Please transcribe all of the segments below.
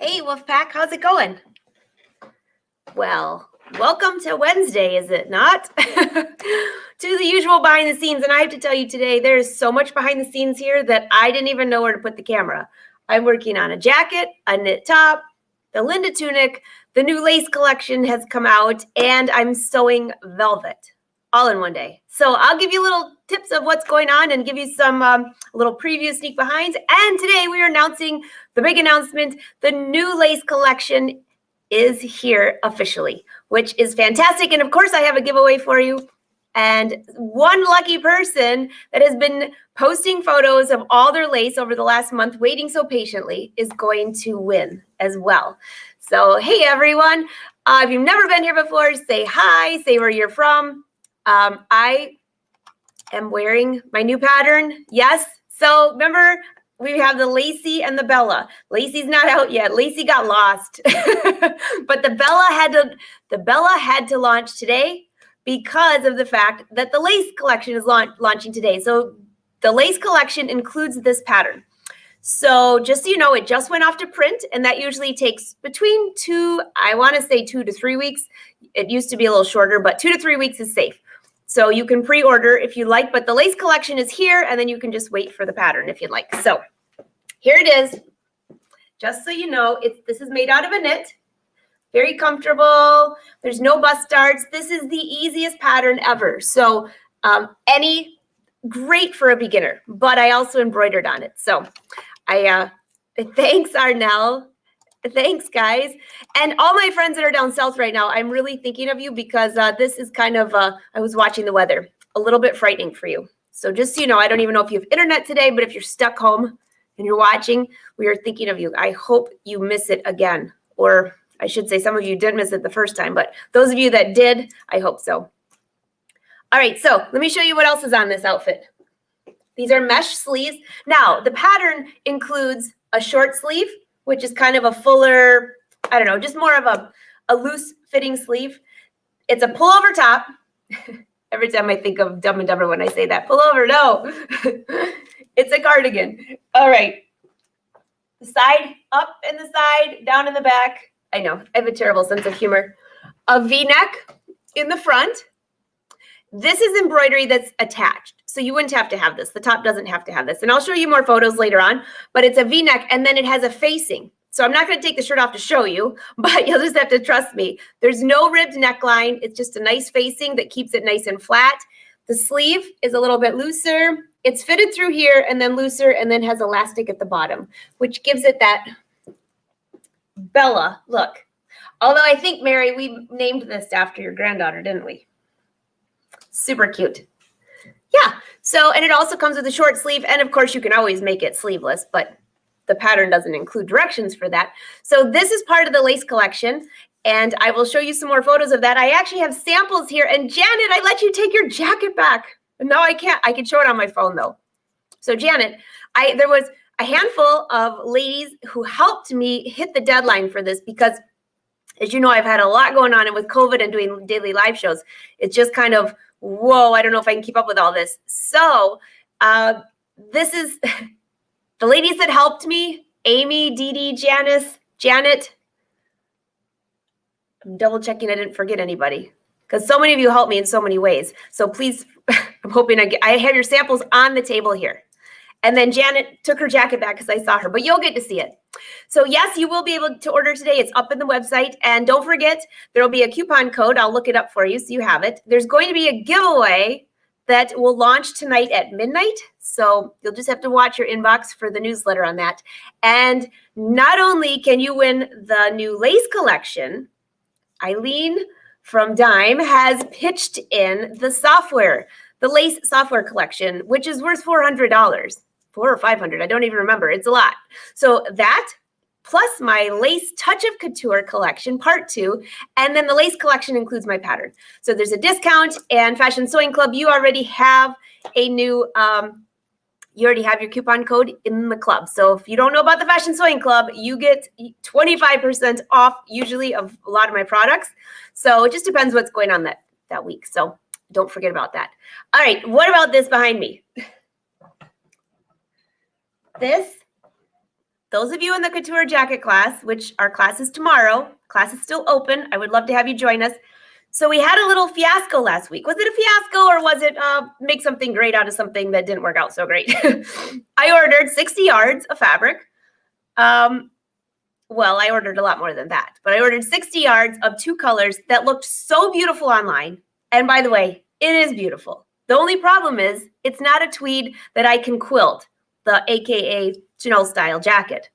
Hey, Wolfpack, how's it going? Well, welcome to Wednesday, is it not? To the usual behind the scenes. And I have to tell you today, there's so much behind the scenes here that I didn't even know where to put the camera. I'm working on a jacket, a knit top, the Linda tunic, the new lace collection has come out, and I'm sewing velvet all in one day. So I'll give you little tips of what's going on and give you some little preview sneak behinds. And today we are announcing the big announcement. The new lace collection is here officially, which is fantastic. And of course, I have a giveaway for you. And one lucky person that has been posting photos of all their lace over the last month, waiting so patiently, is going to win as well. So, hey, everyone. If you've never been here before, say hi, say where you're from. I am wearing my new pattern. Yes. So remember, we have the Lacey and the Bella. Lacey's not out yet. Lacey got lost. But the Bella had to launch today because of the fact that the lace collection is launching today. So the lace collection includes this pattern. So just so you know, it just went off to print, and that usually takes between 2 to 3 weeks. It used to be a little shorter, but 2 to 3 weeks is safe. So you can pre-order if you like, but the lace collection is here, and then you can just wait for the pattern if you'd like. So here it is. Just so you know, this is made out of a knit. Very comfortable. There's no bust darts. This is the easiest pattern ever. So great for a beginner, but I also embroidered on it. So thanks, Arnell. Thanks, guys. And all my friends that are down south right now, I'm really thinking of you because this is kind of, I was watching the weather, a little bit frightening for you. So just so you know, I don't even know if you have internet today, but if you're stuck home and you're watching, we are thinking of you. I hope you miss it again. Or I should say some of you did miss it the first time, but those of you that did, I hope so. All right, so let me show you what else is on this outfit. These are mesh sleeves. Now, the pattern includes a short sleeve, which is kind of a fuller, I don't know, just more of a loose fitting sleeve. It's a pullover top. Every time I think of Dumb and Dumber when I say that. Pullover, no. It's a cardigan. All right. The side, up in the side, down in the back. I know, I have a terrible sense of humor. A V-neck in the front. This is embroidery that's attached. So you wouldn't have to have this. The top doesn't have to have this. And I'll show you more photos later on, but it's a V-neck and then it has a facing. So I'm not going to take the shirt off to show you, but you'll just have to trust me. There's no ribbed neckline. It's just a nice facing that keeps it nice and flat. The sleeve is a little bit looser. It's fitted through here and then looser and then has elastic at the bottom, which gives it that Bella look. Although I think, Mary, we named this after your granddaughter, didn't we? Super cute. Yeah. So, and it also comes with a short sleeve. And of course, you can always make it sleeveless, but the pattern doesn't include directions for that. So this is part of the lace collection. And I will show you some more photos of that. I actually have samples here. And Janet, I let you take your jacket back. No, I can't. I can show it on my phone, though. So Janet, there was a handful of ladies who helped me hit the deadline for this because, as you know, I've had a lot going on, and with COVID and doing daily live shows, it's just kind of, whoa, I don't know if I can keep up with all this. So this is the ladies that helped me, Amy, Dee Dee, Janice, Janet. I'm double checking I didn't forget anybody because so many of you helped me in so many ways. So please, I'm hoping I have your samples on the table here. And then Janet took her jacket back because I saw her, but you'll get to see it. So yes, you will be able to order today. It's up in the website. And don't forget, there will be a coupon code. I'll look it up for you so you have it. There's going to be a giveaway that will launch tonight at midnight. So you'll just have to watch your inbox for the newsletter on that. And not only can you win the new lace collection, Eileen from Dime has pitched in the software, the lace software collection, which is worth $400. $400 or $500, I don't even remember. It's a lot. So that plus my lace Touch of Couture collection, part 2, and then the lace collection includes my pattern. So there's a discount, and Fashion Sewing Club, you already have a new, you already have your coupon code in the club. So if you don't know about the Fashion Sewing Club, you get 25% off usually of a lot of my products. So it just depends what's going on that week. So don't forget about that. All right, what about this behind me? This, those of you in the couture jacket class, which our class is tomorrow, class is still open. I would love to have you join us. So we had a little fiasco last week. Was it a fiasco or was it make something great out of something that didn't work out so great? I ordered 60 yards of fabric. Well, I ordered a lot more than that, but I ordered 60 yards of 2 colors that looked so beautiful online. And by the way, it is beautiful. The only problem is it's not a tweed that I can quilt, the AKA Chanel style jacket.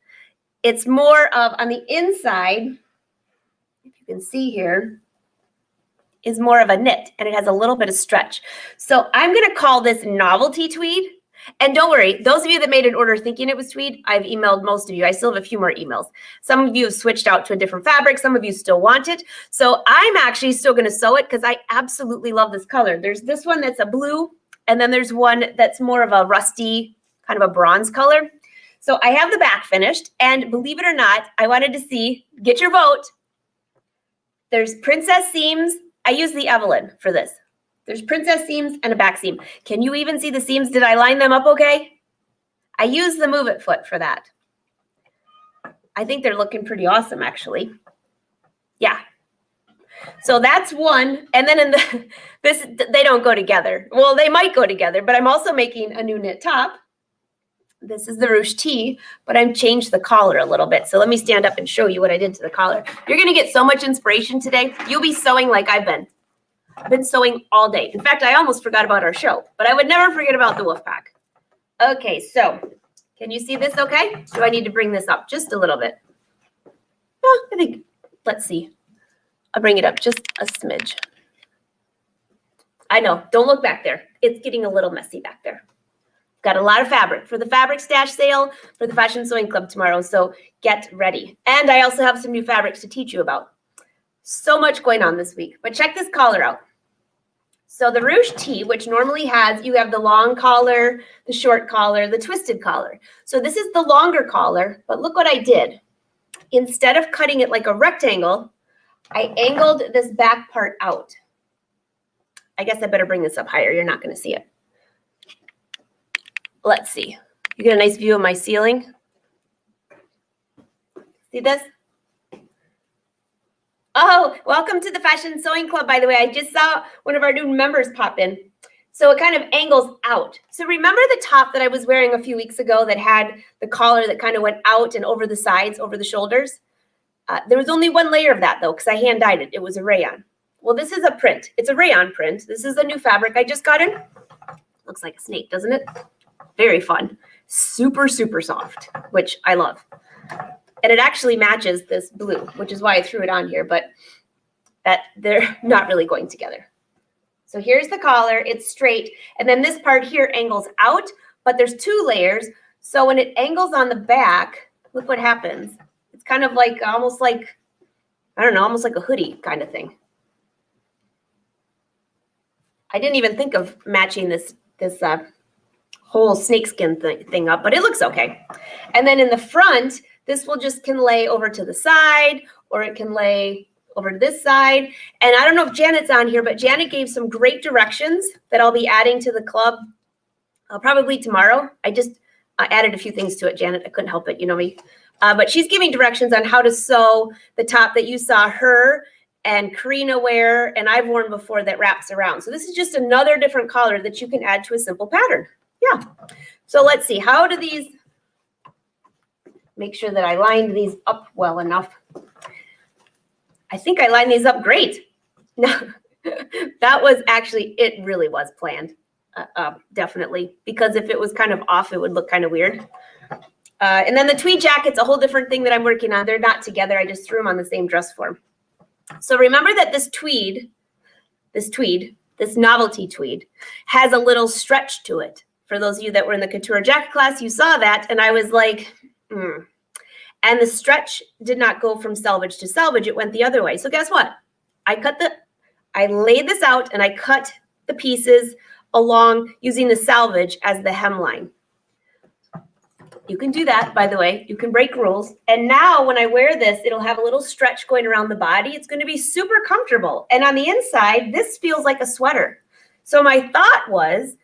It's more of, on the inside, if you can see here, is more of a knit, and it has a little bit of stretch. So I'm going to call this novelty tweed. And don't worry, those of you that made an order thinking it was tweed, I've emailed most of you. I still have a few more emails. Some of you have switched out to a different fabric. Some of you still want it. So I'm actually still going to sew it because I absolutely love this color. There's this one that's a blue, and then there's one that's more of a rusty, kind of a bronze color. So I have the back finished, and believe it or not, I wanted to see, get your vote. There's princess seams. I use the Evelyn for this. There's princess seams and a back seam. Can you even see the seams? Did I line them up okay? I use the Move It foot for that. I think they're looking pretty awesome, actually. Yeah. So that's one. And then in this, they don't go together. Well, they might go together, but I'm also making a new knit top. This is the ruche tee, but I've changed the collar a little bit. So let me stand up and show you what I did to the collar. You're going to get so much inspiration today. You'll be sewing like I've been. I've been sewing all day. In fact, I almost forgot about our show, but I would never forget about the wolf pack. Okay, so can you see this okay? Do I need to bring this up just a little bit? Oh, I think, let's see. I'll bring it up just a smidge. I know, don't look back there. It's getting a little messy back there. Got a lot of fabric for the fabric stash sale for the Fashion Sewing Club tomorrow, so get ready. And I also have some new fabrics to teach you about. So much going on this week, but check this collar out. So the ruche tee, which normally has, you have the long collar, the short collar, the twisted collar. So this is the longer collar, but look what I did. Instead of cutting it like a rectangle, I angled this back part out. I guess I better bring this up higher. You're not going to see it. Let's see. You get a nice view of my ceiling. See this? Oh, welcome to the Fashion Sewing Club, by the way. I just saw one of our new members pop in. So it kind of angles out. So remember the top that I was wearing a few weeks ago that had the collar that kind of went out and over the sides, over the shoulders? There was only one layer of that, though, because I hand dyed it. It was a rayon. Well, this is a print. It's a rayon print. This is a new fabric I just got in. Looks like a snake, doesn't it? Very fun. Super, super soft, which I love. And it actually matches this blue, which is why I threw it on here, but that they're not really going together. So here's the collar. It's straight. And then this part here angles out, but there's 2 layers. So when it angles on the back, look what happens. It's kind of like, almost like, I don't know, almost like a hoodie kind of thing. I didn't even think of matching this whole snakeskin thing up, but it looks okay. And then in the front, this can lay over to the side, or it can lay over to this side. And I don't know if Janet's on here, but Janet gave some great directions that I'll be adding to the club probably tomorrow. I just added a few things to it, Janet. I couldn't help it, you know me. But she's giving directions on how to sew the top that you saw her and Karina wear, and I've worn before, that wraps around. So this is just another different collar that you can add to a simple pattern. Yeah. So let's see. How do these, make sure that I lined these up well enough. I think I lined these up great. No, that was actually, it really was planned. Definitely. Because if it was kind of off, it would look kind of weird. And then the tweed jacket's a whole different thing that I'm working on. They're not together. I just threw them on the same dress form. So remember that this novelty tweed, has a little stretch to it. For those of you that were in the couture jacket class, you saw that, and I was like, And the stretch did not go from selvage to selvage. It went the other way. So guess what? I laid this out and I cut the pieces along using the selvage as the hemline. You can do that, by the way. You can break rules. And now when I wear this, it'll have a little stretch going around the body. It's going to be super comfortable. And on the inside, this feels like a sweater. So my thought was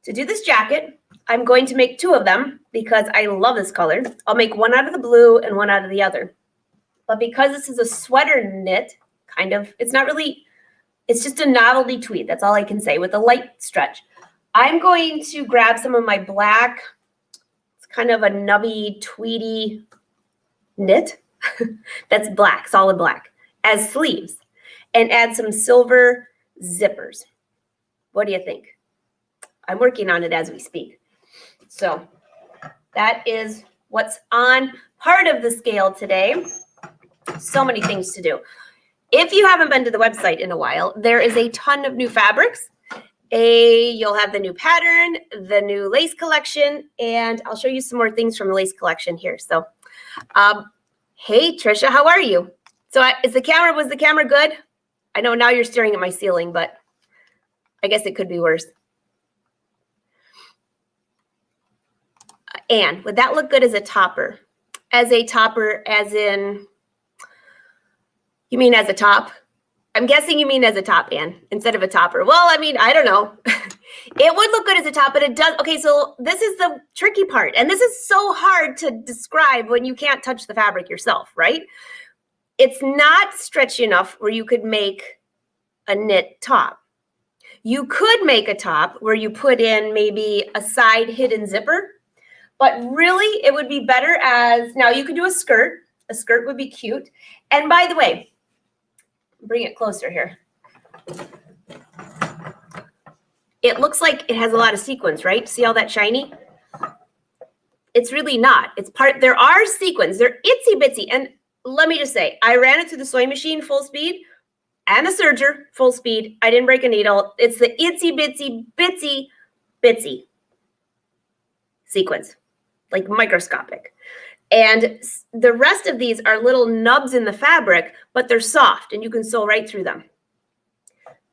to do this jacket. I'm going to make 2 of them because I love this color. I'll make one out of the blue and one out of the other. But because this is a sweater knit, kind of, it's not really, it's just a novelty tweed. That's all I can say with a light stretch. I'm going to grab some of my black, it's kind of a nubby, tweedy knit. That's black, solid black, as sleeves, and add some silver zippers. What do you think? I'm working on it as we speak. So that is what's on part of the scale today. So many things to do. If you haven't been to the website in a while, there is a ton of new fabrics. You'll have the new pattern, the new lace collection, and I'll show you some more things from the lace collection here. So, hey, Trisha, how are you? So was the camera good? I know now you're staring at my ceiling, but I guess it could be worse. Anne, would that look good as a topper? As a topper, as in, you mean as a top? I'm guessing you mean as a top, Anne, instead of a topper. Well, I mean, I don't know. It would look good as a top, but it does. Okay, so this is the tricky part. And this is so hard to describe when you can't touch the fabric yourself, right? It's not stretchy enough where you could make a knit top. You could make a top where you put in maybe a side hidden zipper. But really, it would be better as, now you could do a skirt. A skirt would be cute. And by the way, bring it closer here. It looks like it has a lot of sequins, right? See all that shiny? It's really not. It's part, there are sequins. They're itsy bitsy. And let me just say, I ran it through the sewing machine full speed and the serger full speed. I didn't break a needle. It's the itsy bitsy sequins. Like microscopic. And the rest of these are little nubs in the fabric, but they're soft and you can sew right through them.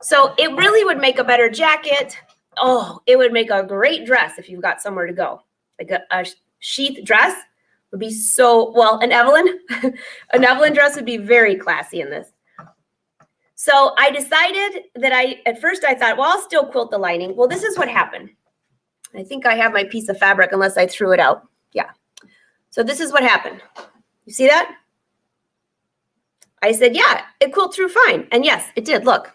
So it really would make a better jacket. Oh, it would make a great dress if you've got somewhere to go. Like a sheath dress would be so, well, an Evelyn dress would be very classy in this. So I decided that at first I thought, well, I'll still quilt the lining. Well, this is what happened. I think I have my piece of fabric unless I threw it out. Yeah. So this is what happened. You see that? I said, yeah, it quilted through fine. And yes, it did. Look,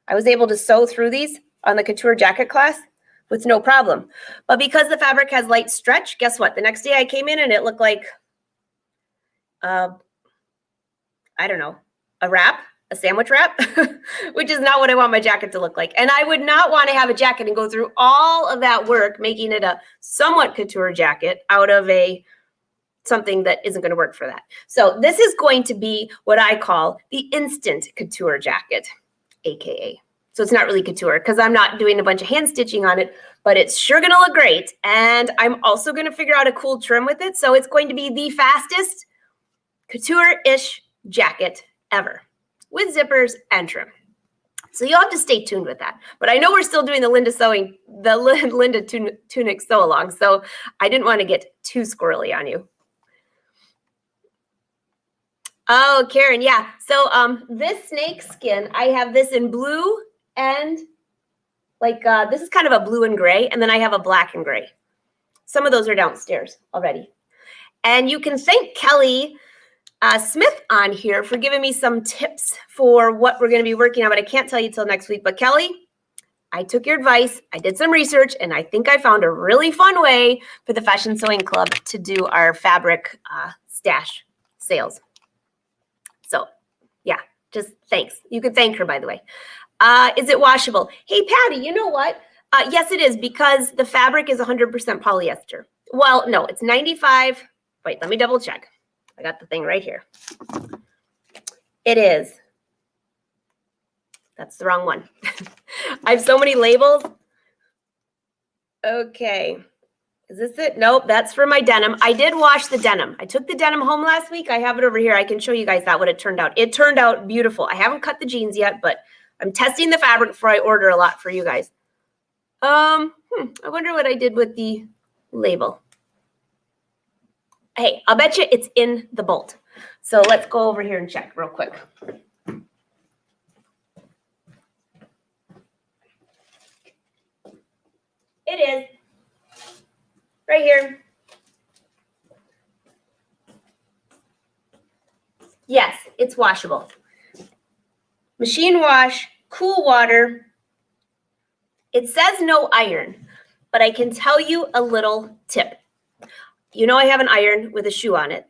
I was able to sew through these on the couture jacket class with no problem. But because the fabric has light stretch, guess what? The next day I came in and it looked like, I don't know, a wrap. A sandwich wrap, which is not what I want my jacket to look like. And I would not want to have a jacket and go through all of that work, making it a somewhat couture jacket out of something that isn't going to work for that. So this is going to be what I call the instant couture jacket, AKA. So it's not really couture because I'm not doing a bunch of hand stitching on it, but it's sure going to look great. And I'm also going to figure out a cool trim with it. So it's going to be the fastest couture-ish jacket ever, with zippers and trim. So you'll have to stay tuned with that. But I know we're still doing the Linda Tunic sew along, so I didn't want to get too squirrely on you. Oh, Karen, yeah. So this snake skin, I have this in blue and like this is kind of a blue and gray, and then I have a black and gray. Some of those are downstairs already. And you can thank Kelly Smith on here for giving me some tips for what we're going to be working on, but I can't tell you till next week. But Kelly, I took your advice. I did some research, and I think I found a really fun way for the Fashion Sewing Club to do our fabric stash sales. So yeah, just thanks. You could thank her, by the way. Is it washable? Hey, Patty, you know what? Yes, it is, because the fabric is 100% polyester. Well, no, it's 95. Wait, let me double check. I got the thing right here. It is. That's the wrong one. I have so many labels. Okay. Is this it? Nope, that's for my denim. I did wash the denim. I took the denim home last week. I have it over here. I can show you guys that, what it turned out. It turned out beautiful. I haven't cut the jeans yet, but I'm testing the fabric before I order a lot for you guys. I wonder what I did with the label. Hey, I'll bet you it's in the bolt. So let's go over here and check real quick. It is. right here. Yes, it's washable. Machine wash, cool water. It says no iron, but I can tell you a little tip. You know I have an iron with a shoe on it.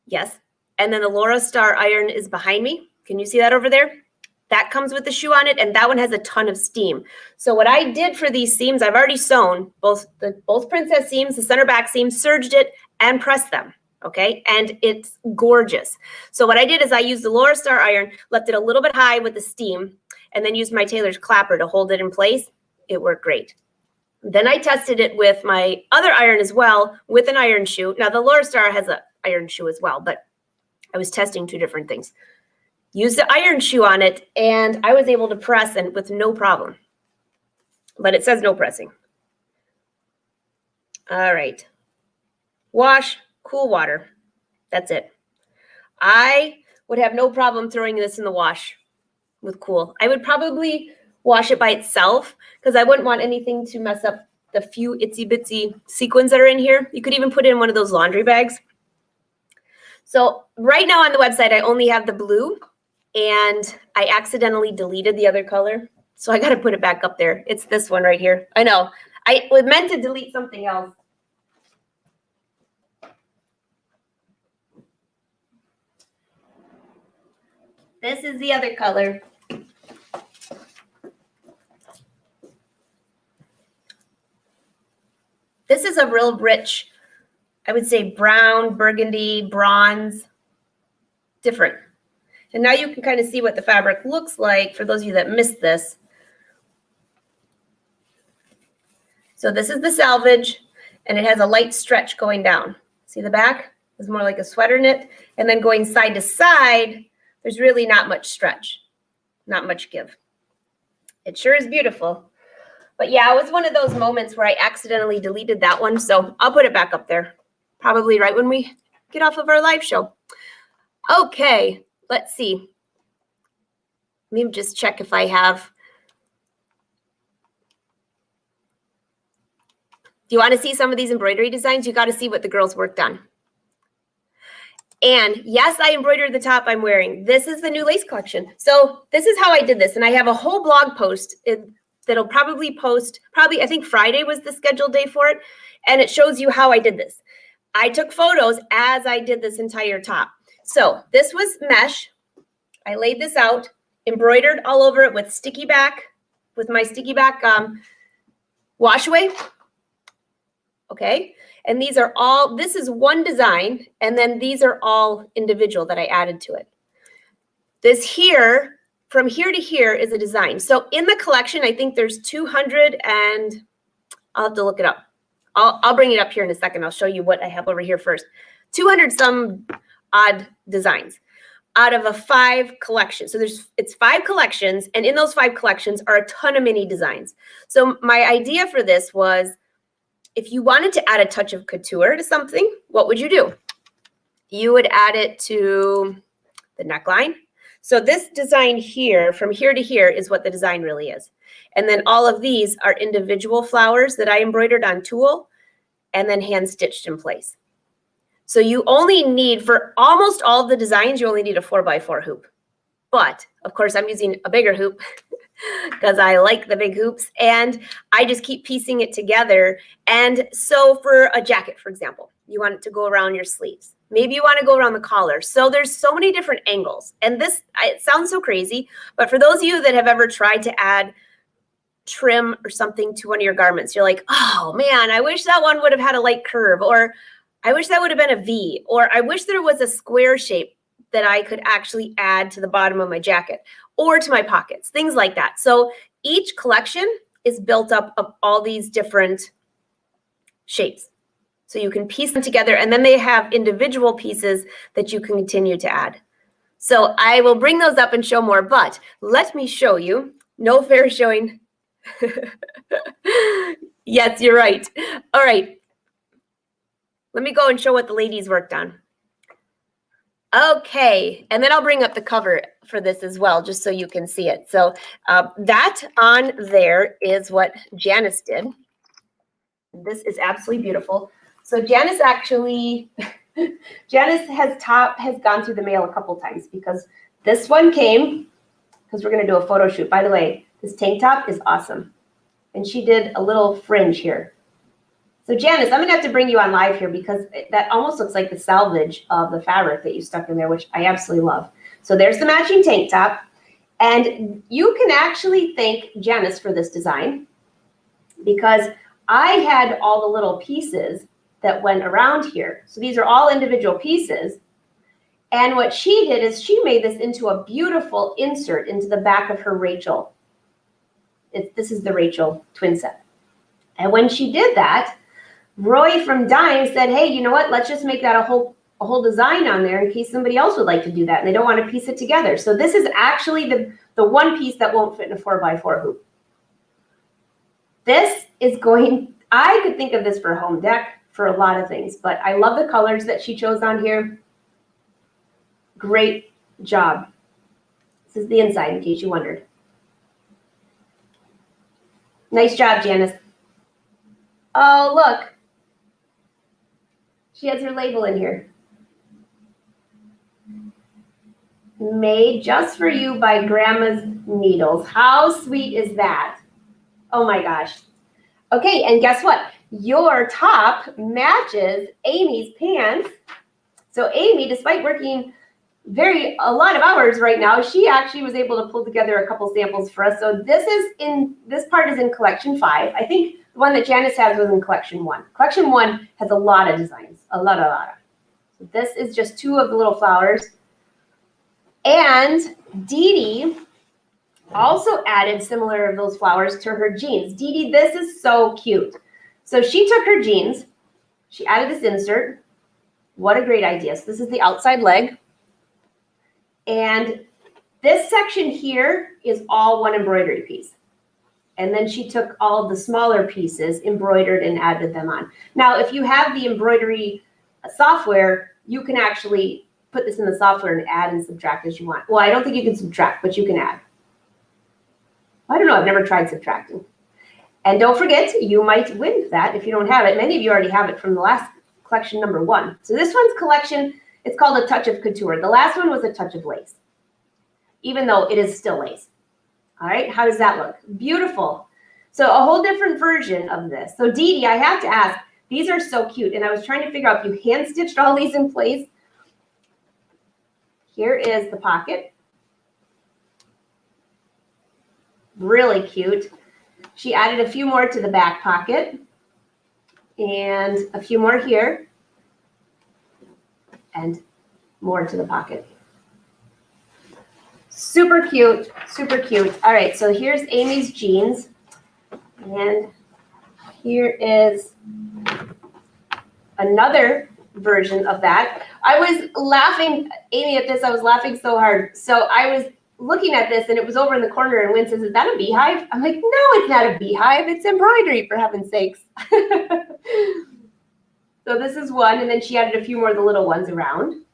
Yes. And then the Laura Star iron is behind me. Can you see that over there? That comes with the shoe on it, and that one has a ton of steam. So what I did for these seams, I've already sewn both princess seams, the center back seam, serged it, and pressed them. Okay, and it's gorgeous. So what I did is I used the Laura Star iron, left it a little bit high with the steam, and then used my tailor's clapper to hold it in place. It worked great. Then I tested it with my other iron as well, with an iron shoe. Now the Laura Star has an iron shoe as well, but I was testing two different things. Used the iron shoe on it, and I was able to press and with no problem. But it says no pressing. All right. Wash, cool water. That's it. I would have no problem throwing this in the wash with cool. I would probably wash it by itself because I wouldn't want anything to mess up the few itsy bitsy sequins that are in here. You could even put it in one of those laundry bags. So right now on the website, I only have the blue, and I accidentally deleted the other color. So I got to put it back up there. It's this one right here. I know. I was meant to delete something else. This is the other color. This is a real rich, I would say brown, burgundy, bronze, different. And now you can kind of see what the fabric looks like for those of you that missed this. So this is the selvage, and it has a light stretch going down. See the back? It's more like a sweater knit. And then going side to side, there's really not much stretch, not much give. It sure is beautiful. But yeah, it was one of those moments where I accidentally deleted that one. So I'll put it back up there, probably right when we get off of our live show. Okay, let's see. Let me just check if I have. Do you want to see some of these embroidery designs? You got to see what the girls worked on. And yes, I embroidered the top I'm wearing. This is the new lace collection. So this is how I did this. And I have a whole blog post that'll probably post, I think Friday was the scheduled day for it. And it shows you how I did this. I took photos as I did this entire top. So this was mesh. I laid this out, embroidered all over it with sticky back, with my sticky back wash away. Okay. And these are all, this is one design, and then these are all individual that I added to it. This here, from here to here is a design. So in the collection, I think there's 200 and I'll have to look it up. I'll bring it up here in a second. I'll show you what I have over here first. 200 some odd designs out of a 5 collection. So it's 5 collections, and in those 5 collections are a ton of mini designs. So my idea for this was, if you wanted to add a touch of couture to something, what would you do? You would add it to the neckline. So this design here, from here to here, is what the design really is. And then all of these are individual flowers that I embroidered on tulle and then hand stitched in place. So you only need, for almost all of the designs, you only need a 4x4 hoop. But of course, I'm using a bigger hoop because I like the big hoops, and I just keep piecing it together. And so for a jacket, for example, you want it to go around your sleeves. Maybe you want to go around the collar. So there's so many different angles. And this, it sounds so crazy, but for those of you that have ever tried to add trim or something to one of your garments, you're like, oh man, I wish that one would have had a light curve, or I wish that would have been a V, or I wish there was a square shape that I could actually add to the bottom of my jacket or to my pockets, things like that. So each collection is built up of all these different shapes. So you can piece them together, and then they have individual pieces that you can continue to add. So I will bring those up and show more, but let me show you. No fair showing. Yes, you're right. All right. Let me go and show what the ladies worked on. Okay, and then I'll bring up the cover for this as well, just so you can see it. So that on there is what Janice did. This is absolutely beautiful. So Janice actually, Janice has gone through the mail a couple times because this one came, because we're going to do a photo shoot. By the way, this tank top is awesome. And she did a little fringe here. So Janice, I'm going to have to bring you on live here because that almost looks like the salvage of the fabric that you stuck in there, which I absolutely love. So there's the matching tank top. And you can actually thank Janice for this design because I had all the little pieces that went around here. So these are all individual pieces. And what she did is she made this into a beautiful insert into the back of her Rachel. This is the Rachel twin set. And when she did that, Roy from Dime said, hey, you know what? Let's just make that a whole design on there in case somebody else would like to do that and they don't want to piece it together. So this is actually the one piece that won't fit in a 4x4 hoop. This is going, I could think of this for a home deck for a lot of things, but I love the colors that she chose on here. Great job. This is the inside in case you wondered. Nice job, Janice. Oh, look. She has her label in here. Made just for you by Grandma's Needles. How sweet is that? Oh my gosh. Okay, and guess what? Your top matches Amy's pants. So Amy, despite working a lot of hours right now, she actually was able to pull together a couple samples for us. So this part is in collection 5. I think the one that Janice has was in collection 1. Collection 1 has a lot of designs, a lot of. So this is just 2 of the little flowers. And Dee Dee also added similar of those flowers to her jeans. Dee Dee, this is so cute. So she took her jeans, she added this insert. What a great idea. So this is the outside leg. And this section here is all one embroidery piece. And then she took all of the smaller pieces, embroidered, and added them on. Now, if you have the embroidery software, you can actually put this in the software and add and subtract as you want. Well, I don't think you can subtract, but you can add. I don't know. I've never tried subtracting. And don't forget, you might win that if you don't have it. Many of you already have it from the last collection number 1. So this one's collection, it's called A Touch of Couture. The last one was A Touch of Lace, even though it is still lace. All right, how does that look? Beautiful. So a whole different version of this. So Dee Dee, I have to ask, these are so cute. And I was trying to figure out if you hand stitched all these in place. Here is the pocket. Really cute. She added a few more to the back pocket and a few more here and more to the pocket. Super cute, super cute. All right, so here's Amy's jeans. And here is another version of that. I was laughing, Amy, at this. I was laughing so hard. So I was looking at this, and it was over in the corner, and Wynn says, is that a beehive? I'm like, no, it's not a beehive. It's embroidery, for heaven's sakes. So this is one, and then she added a few more of the little ones around.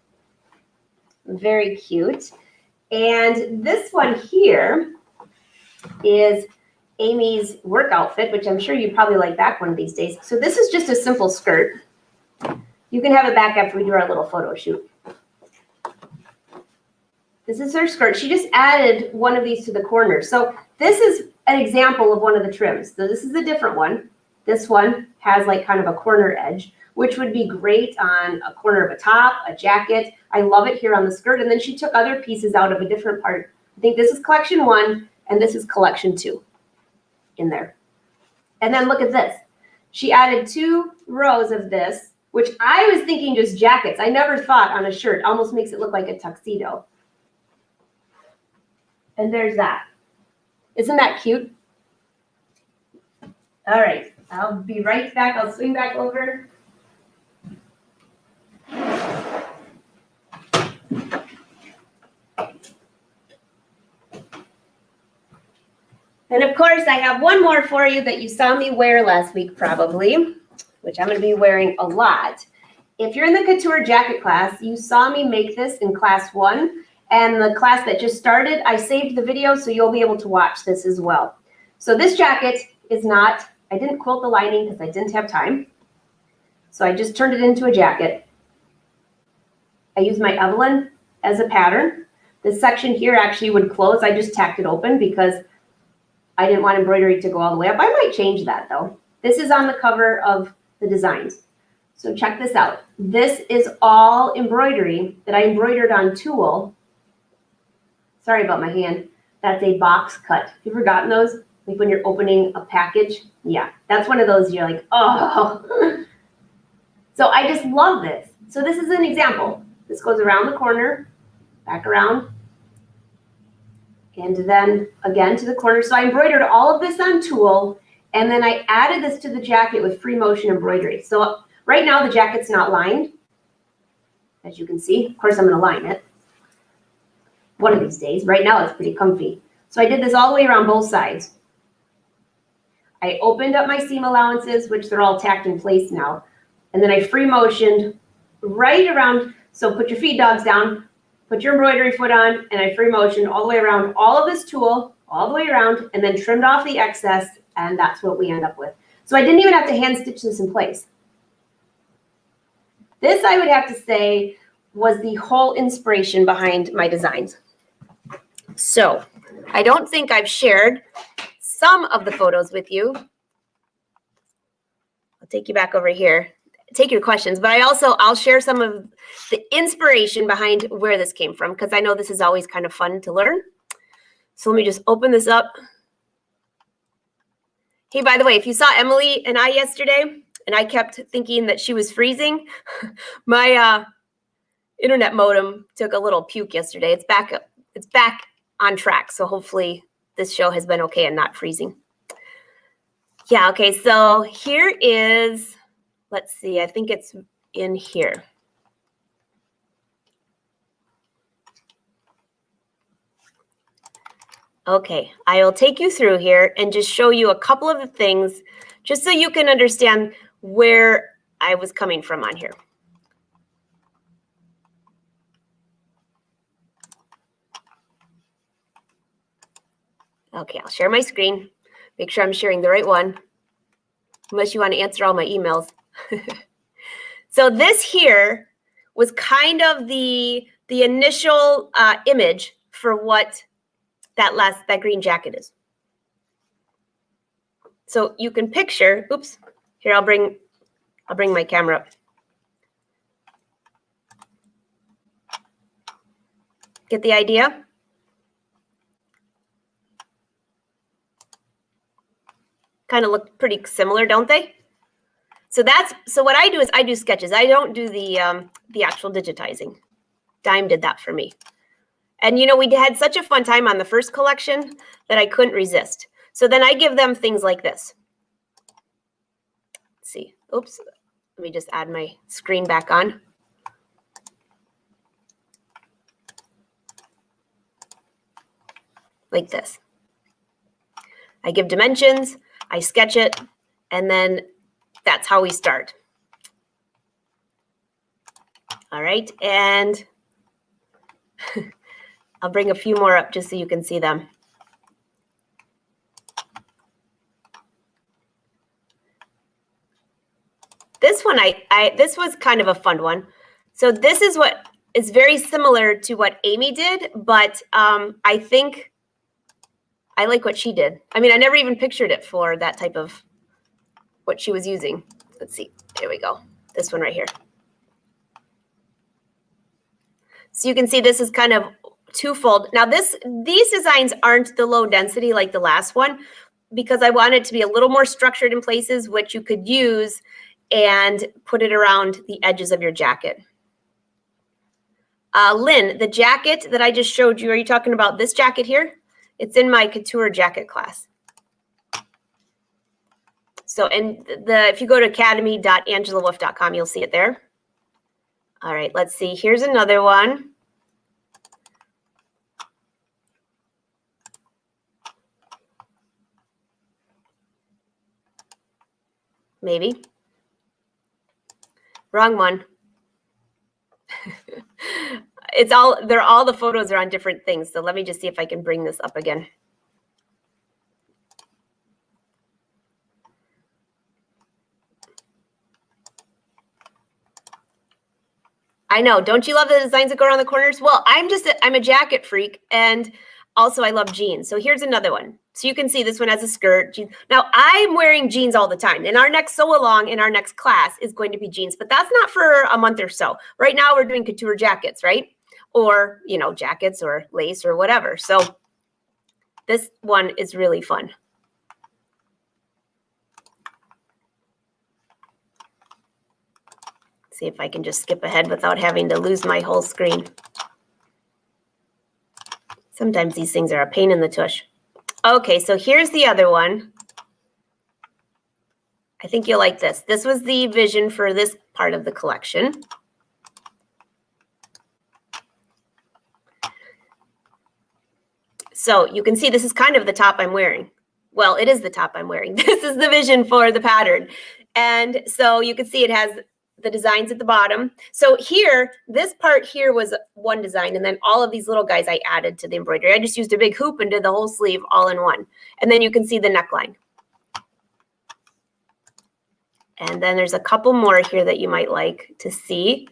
Very cute. And this one here is Amy's work outfit, which I'm sure you'd probably like back one of these days. So this is just a simple skirt. You can have it back after we do our little photo shoot. This is her skirt. She just added one of these to the corner. So this is an example of one of the trims. So this is a different one. This one has like kind of a corner edge, which would be great on a corner of a top, a jacket. I love it here on the skirt. And then she took other pieces out of a different part. I think this is collection 1 and this is collection 2 in there. And then look at this. She added 2 rows of this, which I was thinking just jackets. I never thought on a shirt. Almost makes it look like a tuxedo. And there's that. Isn't that cute? All right, I'll be right back. I'll swing back over. And of course, I have one more for you that you saw me wear last week probably, which I'm going to be wearing a lot. If you're in the couture jacket class, you saw me make this in class 1. And the class that just started, I saved the video so you'll be able to watch this as well. So this jacket is not I didn't quilt the lining because I didn't have time. So I just turned it into a jacket. I used my Evelyn as a pattern. This section here actually would close. I just tacked it open because I didn't want embroidery to go all the way up. I might change that though. This is on the cover of the designs. So check this out. This is all embroidery that I embroidered on tulle. Sorry about my hand. That's a box cut. Have you ever gotten those? Like when you're opening a package? Yeah, that's one of those you're like, oh. So I just love this. So this is an example. This goes around the corner, back around, and then again to the corner. So I embroidered all of this on tulle, and then I added this to the jacket with free motion embroidery. So right now the jacket's not lined, as you can see. Of course, I'm going to line it one of these days. Right now it's pretty comfy. So I did this all the way around both sides. I opened up my seam allowances, which they're all tacked in place now. And then I free motioned right around. So put your feed dogs down, put your embroidery foot on, and I free motioned all the way around all of this tulle, all the way around, and then trimmed off the excess, and that's what we end up with. So I didn't even have to hand stitch this in place. This, I would have to say, was the whole inspiration behind my designs. So I don't think I've shared some of the photos with you. I'll take you back over here, take your questions, but I'll share some of the inspiration behind where this came from, because I know this is always kind of fun to learn. So let me just open this up. Hey, by the way, if you saw Emily and I yesterday, and I kept thinking that she was freezing, my internet modem took a little puke yesterday. It's back on track, so hopefully this show has been okay and not freezing. Yeah, okay, so here is, let's see, I think it's in here. Okay, I will take you through here and just show you a couple of the things just so you can understand where I was coming from on here. Okay, I'll share my screen. Make sure I'm sharing the right one, unless you want to answer all my emails. So this here was kind of the initial image for what that green jacket is. So you can picture, oops, here I'll bring my camera up. Get the idea? Kind of look pretty similar, don't they? So what I do is I do sketches. I don't do the actual digitizing. Dime did that for me. And you know, we had such a fun time on the first collection that I couldn't resist. So then I give them things like this. Let's see. Oops. Let me just add my screen back on. Like this. I give dimensions, I sketch it, and then that's how we start. All right, and I'll bring a few more up just so you can see them. This one, this was kind of a fun one. So this is what is very similar to what Amy did, but I think I like what she did. I mean, I never even pictured it for that type of what she was using. Let's see. Here we go. This one right here. So you can see this is kind of twofold. Now these designs aren't the low density like the last one, because I want it to be a little more structured in places, which you could use and put it around the edges of your jacket. Lynn, the jacket that I just showed you, are you talking about this jacket here? It's in my couture jacket class. So, and if you go to academy.angelawolf.com, you'll see it there. All right, let's see. Here's another one. Maybe. Wrong one. All the photos are on different things. So let me just see if I can bring this up again. I know. Don't you love the designs that go around the corners? Well, I'm a jacket freak, and also I love jeans. So here's another one. So you can see this one has a skirt. Now I'm wearing jeans all the time. And our next sew along in our next class is going to be jeans, but that's not for a month or so. Right now we're doing couture jackets, right? Or, you know, jackets or lace or whatever. So this one is really fun. See if I can just skip ahead without having to lose my whole screen. Sometimes these things are a pain in the tush. Okay, so here's the other one. I think you'll like this. This was the vision for this part of the collection. So you can see this is kind of the top I'm wearing. Well, it is the top I'm wearing. This is the vision for the pattern. And so you can see it has the designs at the bottom. So here, this part here was one design, and then all of these little guys I added to the embroidery. I just used a big hoop and did the whole sleeve all in one. And then you can see the neckline. And then there's a couple more here that you might like to see.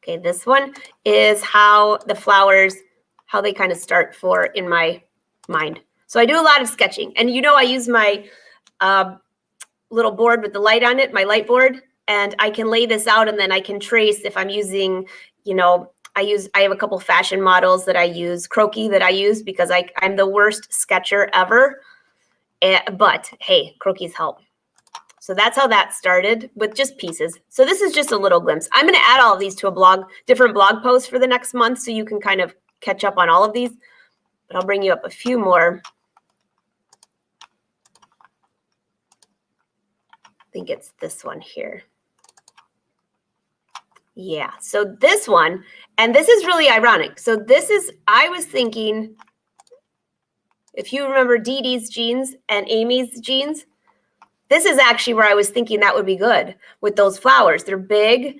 Okay, this one is how the flowers, how they kind of start for in my mind. So I do a lot of sketching, and you know I use my little board with the light on it, my light board, and I can lay this out and then I can trace if I'm using, you know, I have a couple fashion models that I use, croquis that I use because I'm the worst sketcher ever, but hey, croquis help. So that's how that started with just pieces. So this is just a little glimpse. I'm going to add all of these to a blog, different blog posts for the next month so you can kind of catch up on all of these, but I'll bring you up a few more. I think it's this one here. Yeah, so this one, and this is really ironic. So this is, I was thinking, if you remember Dee Dee's jeans and Amy's jeans, this is actually where I was thinking that would be good with those flowers. They're big.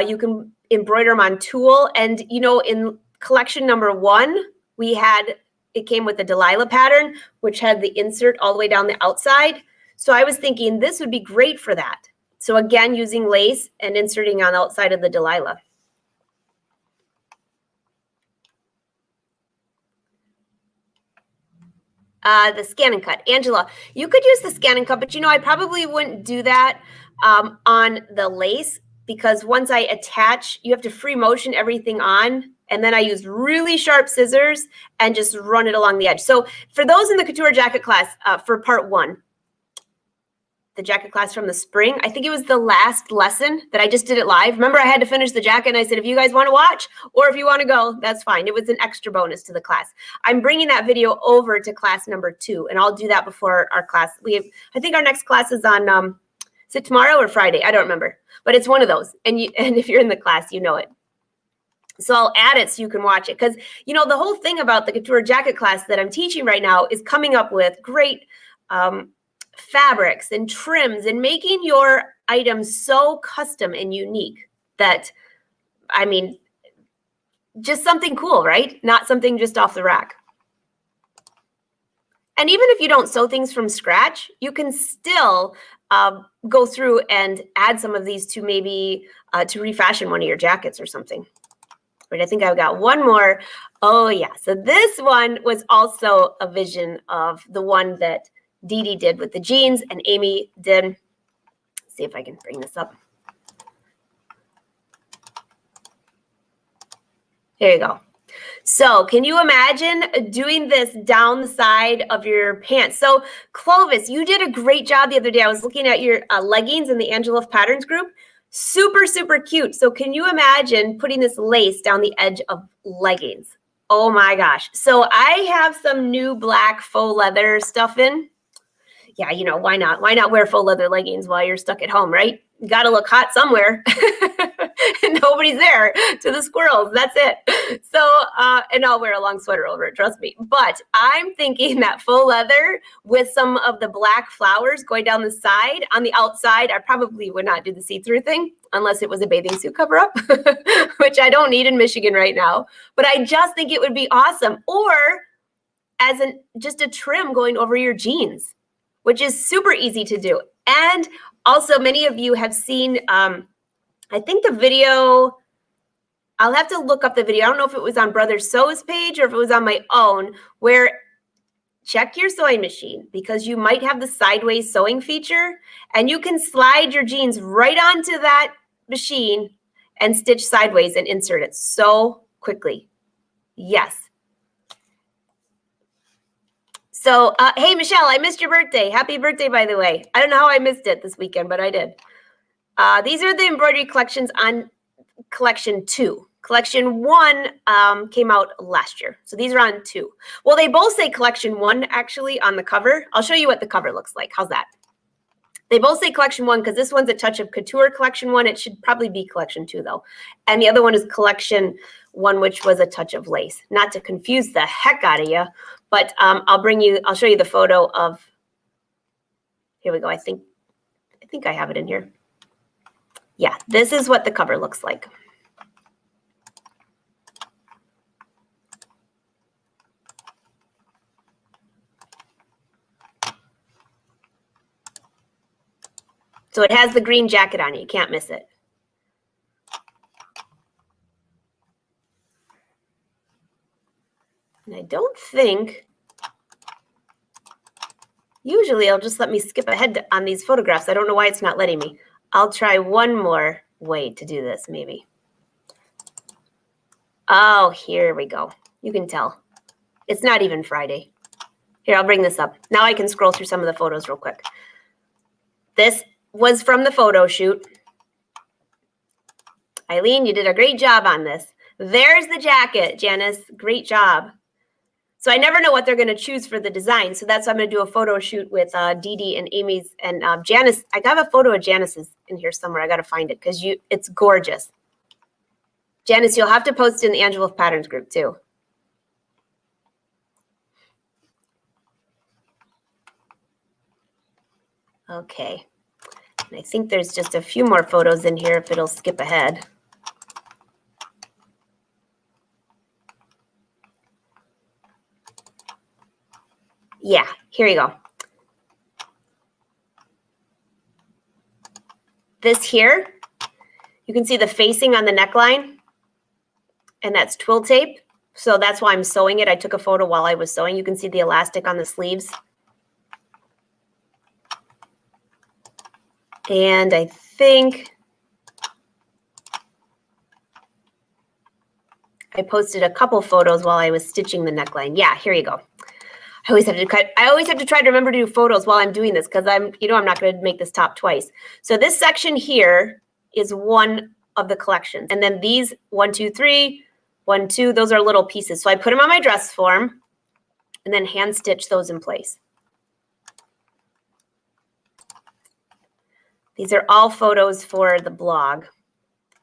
You can embroider them on tulle. And, you know, in collection number 1, it came with the Delilah pattern, which had the insert all the way down the outside. So I was thinking this would be great for that. So again, using lace and inserting on the outside of the Delilah. The scan and cut. Angela, you could use the scan and cut, but you know, I probably wouldn't do that on the lace because once I attach, you have to free motion everything on. And then I use really sharp scissors and just run it along the edge. So for those in the couture jacket class for part 1, the jacket class from the spring, I think it was the last lesson that I just did it live. Remember, I had to finish the jacket and I said, if you guys want to watch or if you want to go, that's fine. It was an extra bonus to the class. I'm bringing that video over to class number 2, and I'll do that before our class. I think our next class is on, is it tomorrow or Friday? I don't remember, but it's one of those. And if you're in the class, you know it. So I'll add it so you can watch it. Because, you know, the whole thing about the couture jacket class that I'm teaching right now is coming up with great fabrics and trims and making your items so custom and unique that, I mean, just something cool, right? Not something just off the rack. And even if you don't sew things from scratch, you can still go through and add some of these to maybe to refashion one of your jackets or something. Right, I think I've got one more. Oh yeah, so this one was also a vision of the one that Dee Dee did with the jeans and Amy did. Let's see if I can bring this up. Here you go. So can you imagine doing this down the side of your pants? So Clovis, you did a great job the other day. I was looking at your leggings in the Angela Patterns group. Super, super cute. So can you imagine putting this lace down the edge of leggings? Oh my gosh. So I have some new black faux leather stuff in. Yeah, you know, why not? Why not wear faux leather leggings while you're stuck at home, right? You got to look hot somewhere. And nobody's there to the squirrels. That's it. So, and I'll wear a long sweater over it, trust me. But I'm thinking that faux leather with some of the black flowers going down the side. On the outside, I probably would not do the see-through thing unless it was a bathing suit cover-up, which I don't need in Michigan right now. But I just think it would be awesome. Or as just a trim going over your jeans. which is super easy to do. And also many of you have seen, I think the video, I'll have to look up the video. I don't know if it was on Brother Sew's page or if it was on my own, where check your sewing machine because you might have the sideways sewing feature and you can slide your jeans right onto that machine and stitch sideways and insert it so quickly. Yes. So, hey, Michelle, I missed your birthday. Happy birthday, by the way. I don't know how I missed it this weekend, but I did. These are the embroidery collections on collection 2. Collection 1 came out last year. So these are on 2. Well, they both say collection 1 actually on the cover. I'll show you what the cover looks like. How's that? They both say collection 1 because this one's a touch of couture collection 1. It should probably be collection 2 though. And the other one is collection 1, which was a touch of lace. Not to confuse the heck out of you, but I'll show you the photo of, here we go. I think I have it in here. Yeah, this is what the cover looks like. So it has the green jacket on it. You can't miss it. And I don't think, usually it'll just let me skip ahead on these photographs. I don't know why it's not letting me. I'll try one more way to do this, maybe. Oh, here we go. You can tell. It's not even Friday. Here, I'll bring this up. Now I can scroll through some of the photos real quick. This was from the photo shoot. Eileen, you did a great job on this. There's the jacket, Janice. Great job. So I never know what they're going to choose for the design. So that's why I'm going to do a photo shoot with Dee Dee and Amy's and Janice. I got a photo of Janice's in here somewhere. I got to find it because it's gorgeous. Janice, you'll have to post it in the Angela Patterns group too. Okay. And I think there's just a few more photos in here if it'll skip ahead. Yeah, here you go. This here, you can see the facing on the neckline, and that's twill tape. So that's why I'm sewing it. I took a photo while I was sewing. You can see the elastic on the sleeves. And I think I posted a couple photos while I was stitching the neckline. Yeah, here you go. I always have to try to remember to do photos while I'm doing this because I'm not going to make this top twice. So this section here is one of the collections. And then these 1, 2, 3, 1, 2, those are little pieces. So I put them on my dress form and then hand stitch those in place. These are all photos for the blog.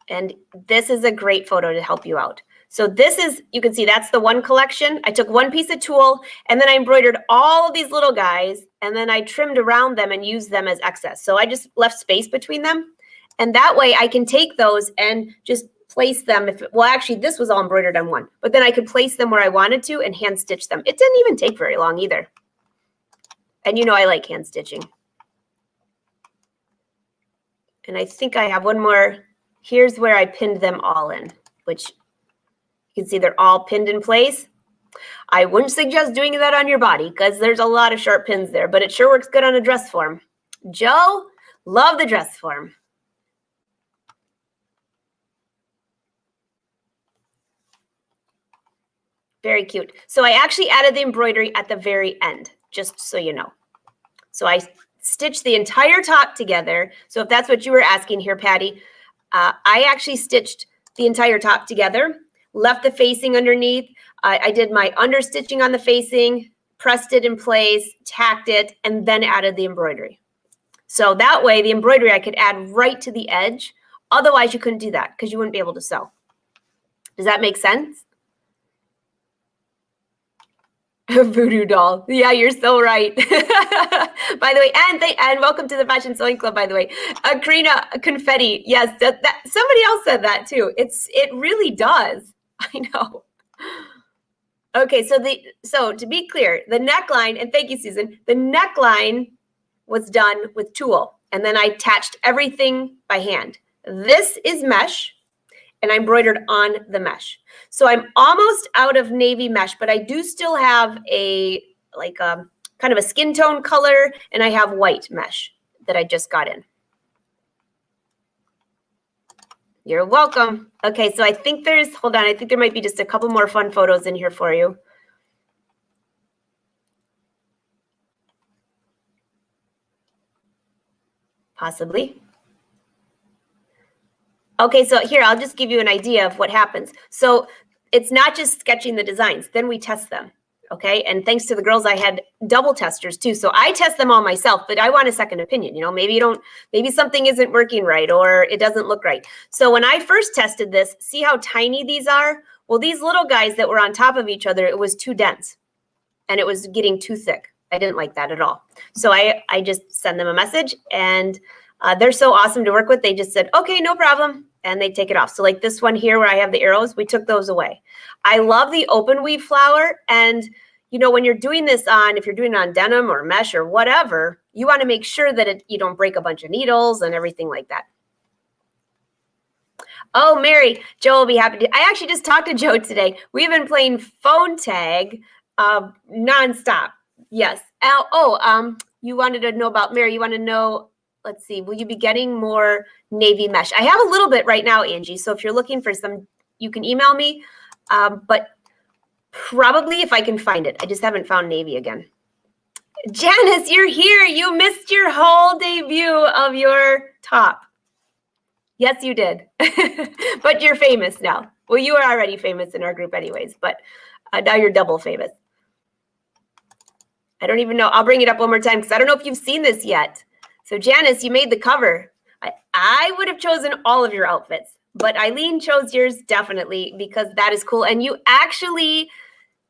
And this is a great photo to help you out. So this is, you can see that's the one collection. I took one piece of tulle and then I embroidered all of these little guys and then I trimmed around them and used them as excess. So I just left space between them. And that way I can take those and just place them. Well, actually this was all embroidered on one, but then I could place them where I wanted to and hand stitch them. It didn't even take very long either. And I like hand stitching. And I think I have one more. Here's where I pinned them all in, which you can see they're all pinned in place. I wouldn't suggest doing that on your body because there's a lot of sharp pins there, but it sure works good on a dress form. Joe, love the dress form. Very cute. So I actually added the embroidery at the very end, just so you know. So I stitched the entire top together. So if that's what you were asking here, Patty, I actually stitched the entire top together, left the facing underneath. I did my understitching on the facing, pressed it in place, tacked it, and then added the embroidery. So that way the embroidery I could add right to the edge. Otherwise you couldn't do that because you wouldn't be able to sew. Does that make sense? Voodoo doll. Yeah, you're so right. By the way, and welcome to the Fashion Sewing Club, by the way. Karina, confetti. Yes, that somebody else said that too. It really does. I know. Okay, so to be clear, the neckline, and thank you, Susan, the neckline was done with tulle, and then I attached everything by hand. This is mesh, and I embroidered on the mesh. So I'm almost out of navy mesh, but I do still have a kind of a skin tone color, and I have white mesh that I just got in. You're welcome. Okay, so I think hold on, I think there might be just a couple more fun photos in here for you. Possibly. Okay, so here, I'll just give you an idea of what happens. So it's not just sketching the designs, then we test them, okay? And thanks to the girls, I had double testers too. So I test them all myself, but I want a second opinion. You know, maybe something isn't working right or it doesn't look right. So when I first tested this, see how tiny these are? Well, these little guys that were on top of each other, it was too dense and it was getting too thick. I didn't like that at all. So I just send them a message, and they're so awesome to work with. They just said, okay, no problem. And they take it off. So like this one here where I have the arrows, we took those away. I love the open weave flower. And you know, when you're doing this if you're doing it on denim or mesh or whatever, you want to make sure that you don't break a bunch of needles and everything like that. Oh, Mary, Joe will be happy to. I actually just talked to Joe today. We've been playing phone tag nonstop. Yes. You wanted to know about Mary. You want to know, let's see, will you be getting more navy mesh? I have a little bit right now, Angie. So if you're looking for some, you can email me. But probably if I can find it. I just haven't found navy again. Janice, you're here. You missed your whole debut of your top. Yes, you did. But you're famous now. Well, you were already famous in our group anyways, but now you're double famous. I don't even know. I'll bring it up one more time because I don't know if you've seen this yet. So Janice, you made the cover. I would have chosen all of your outfits, but Eileen chose yours definitely because that is cool. And you actually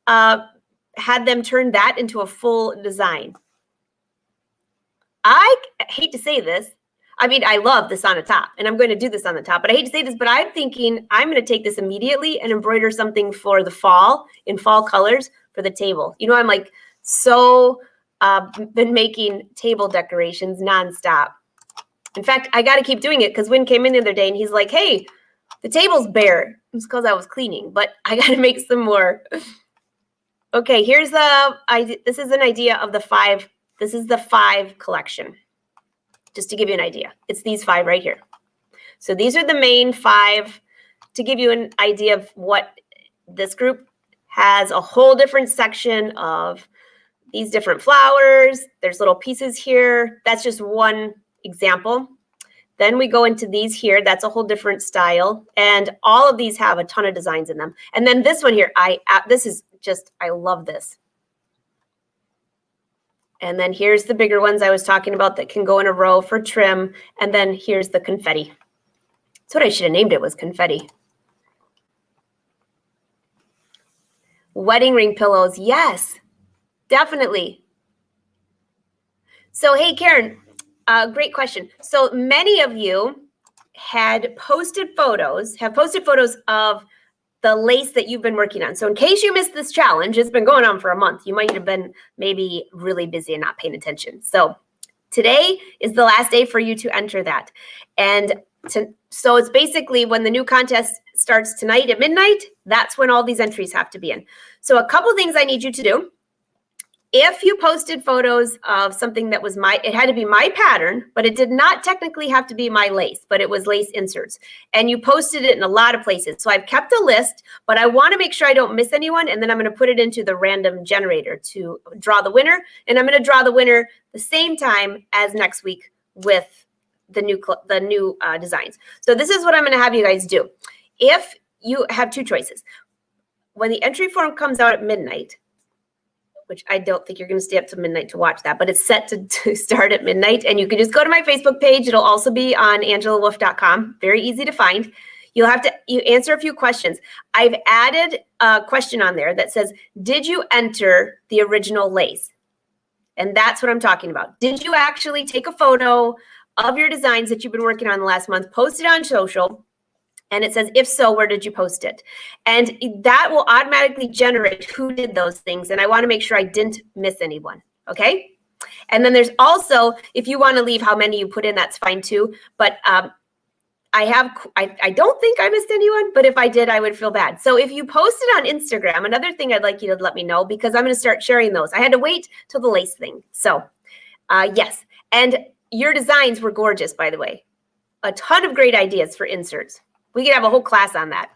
had them turn that into a full design. I hate to say this. I mean, I love this on the top, and I'm going to do this on the top, but I hate to say this, but I'm thinking I'm going to take this immediately and embroider something for the fall in fall colors for the table. You know, I'm like been making table decorations nonstop. In fact, I got to keep doing it because Wynn came in the other day and he's like, hey, the table's bare. It's because I was cleaning, but I got to make some more. Okay, this is an idea of the 5. This is the 5 collection. Just to give you an idea. It's these 5 right here. So these are the main 5 to give you an idea of what this group has. A whole different section of these different flowers. There's little pieces here. That's just one example. Then we go into these here. That's a whole different style. And all of these have a ton of designs in them. And then this one here, I love this. And then here's the bigger ones I was talking about that can go in a row for trim. And then here's the confetti. That's what I should have named it, was confetti. Wedding ring pillows. Yes, definitely. So, hey, Karen, great question. So many of you have posted photos of the lace that you've been working on. So in case you missed this challenge, it's been going on for a month. You might have been maybe really busy and not paying attention. So today is the last day for you to enter that. And so it's basically when the new contest starts tonight at midnight, that's when all these entries have to be in. So a couple things I need you to do. If you posted photos of something that was it had to be my pattern, but it did not technically have to be my lace, but it was lace inserts. And you posted it in a lot of places. So I've kept a list, but I want to make sure I don't miss anyone. And then I'm going to put it into the random generator to draw the winner. And I'm going to draw the winner the same time as next week with the new designs. So this is what I'm going to have you guys do. If you have 2 choices, when the entry form comes out at midnight, which I don't think you're going to stay up to midnight to watch that, but it's set to start at midnight. And you can just go to my Facebook page. It'll also be on angelawolf.com. Very easy to find. You answer a few questions. I've added a question on there that says, did you enter the original lace? And that's what I'm talking about. Did you actually take a photo of your designs that you've been working on the last month, post it on social? And it says, if so, where did you post it? And that will automatically generate who did those things. And I want to make sure I didn't miss anyone. Okay. And then there's also, if you want to leave how many you put in, that's fine too. But I don't think I missed anyone, but if I did, I would feel bad. So if you post it on Instagram, another thing I'd like you to let me know, because I'm going to start sharing those. I had to wait till the lace thing. So yes. And your designs were gorgeous, by the way. A ton of great ideas for inserts. We could have a whole class on that.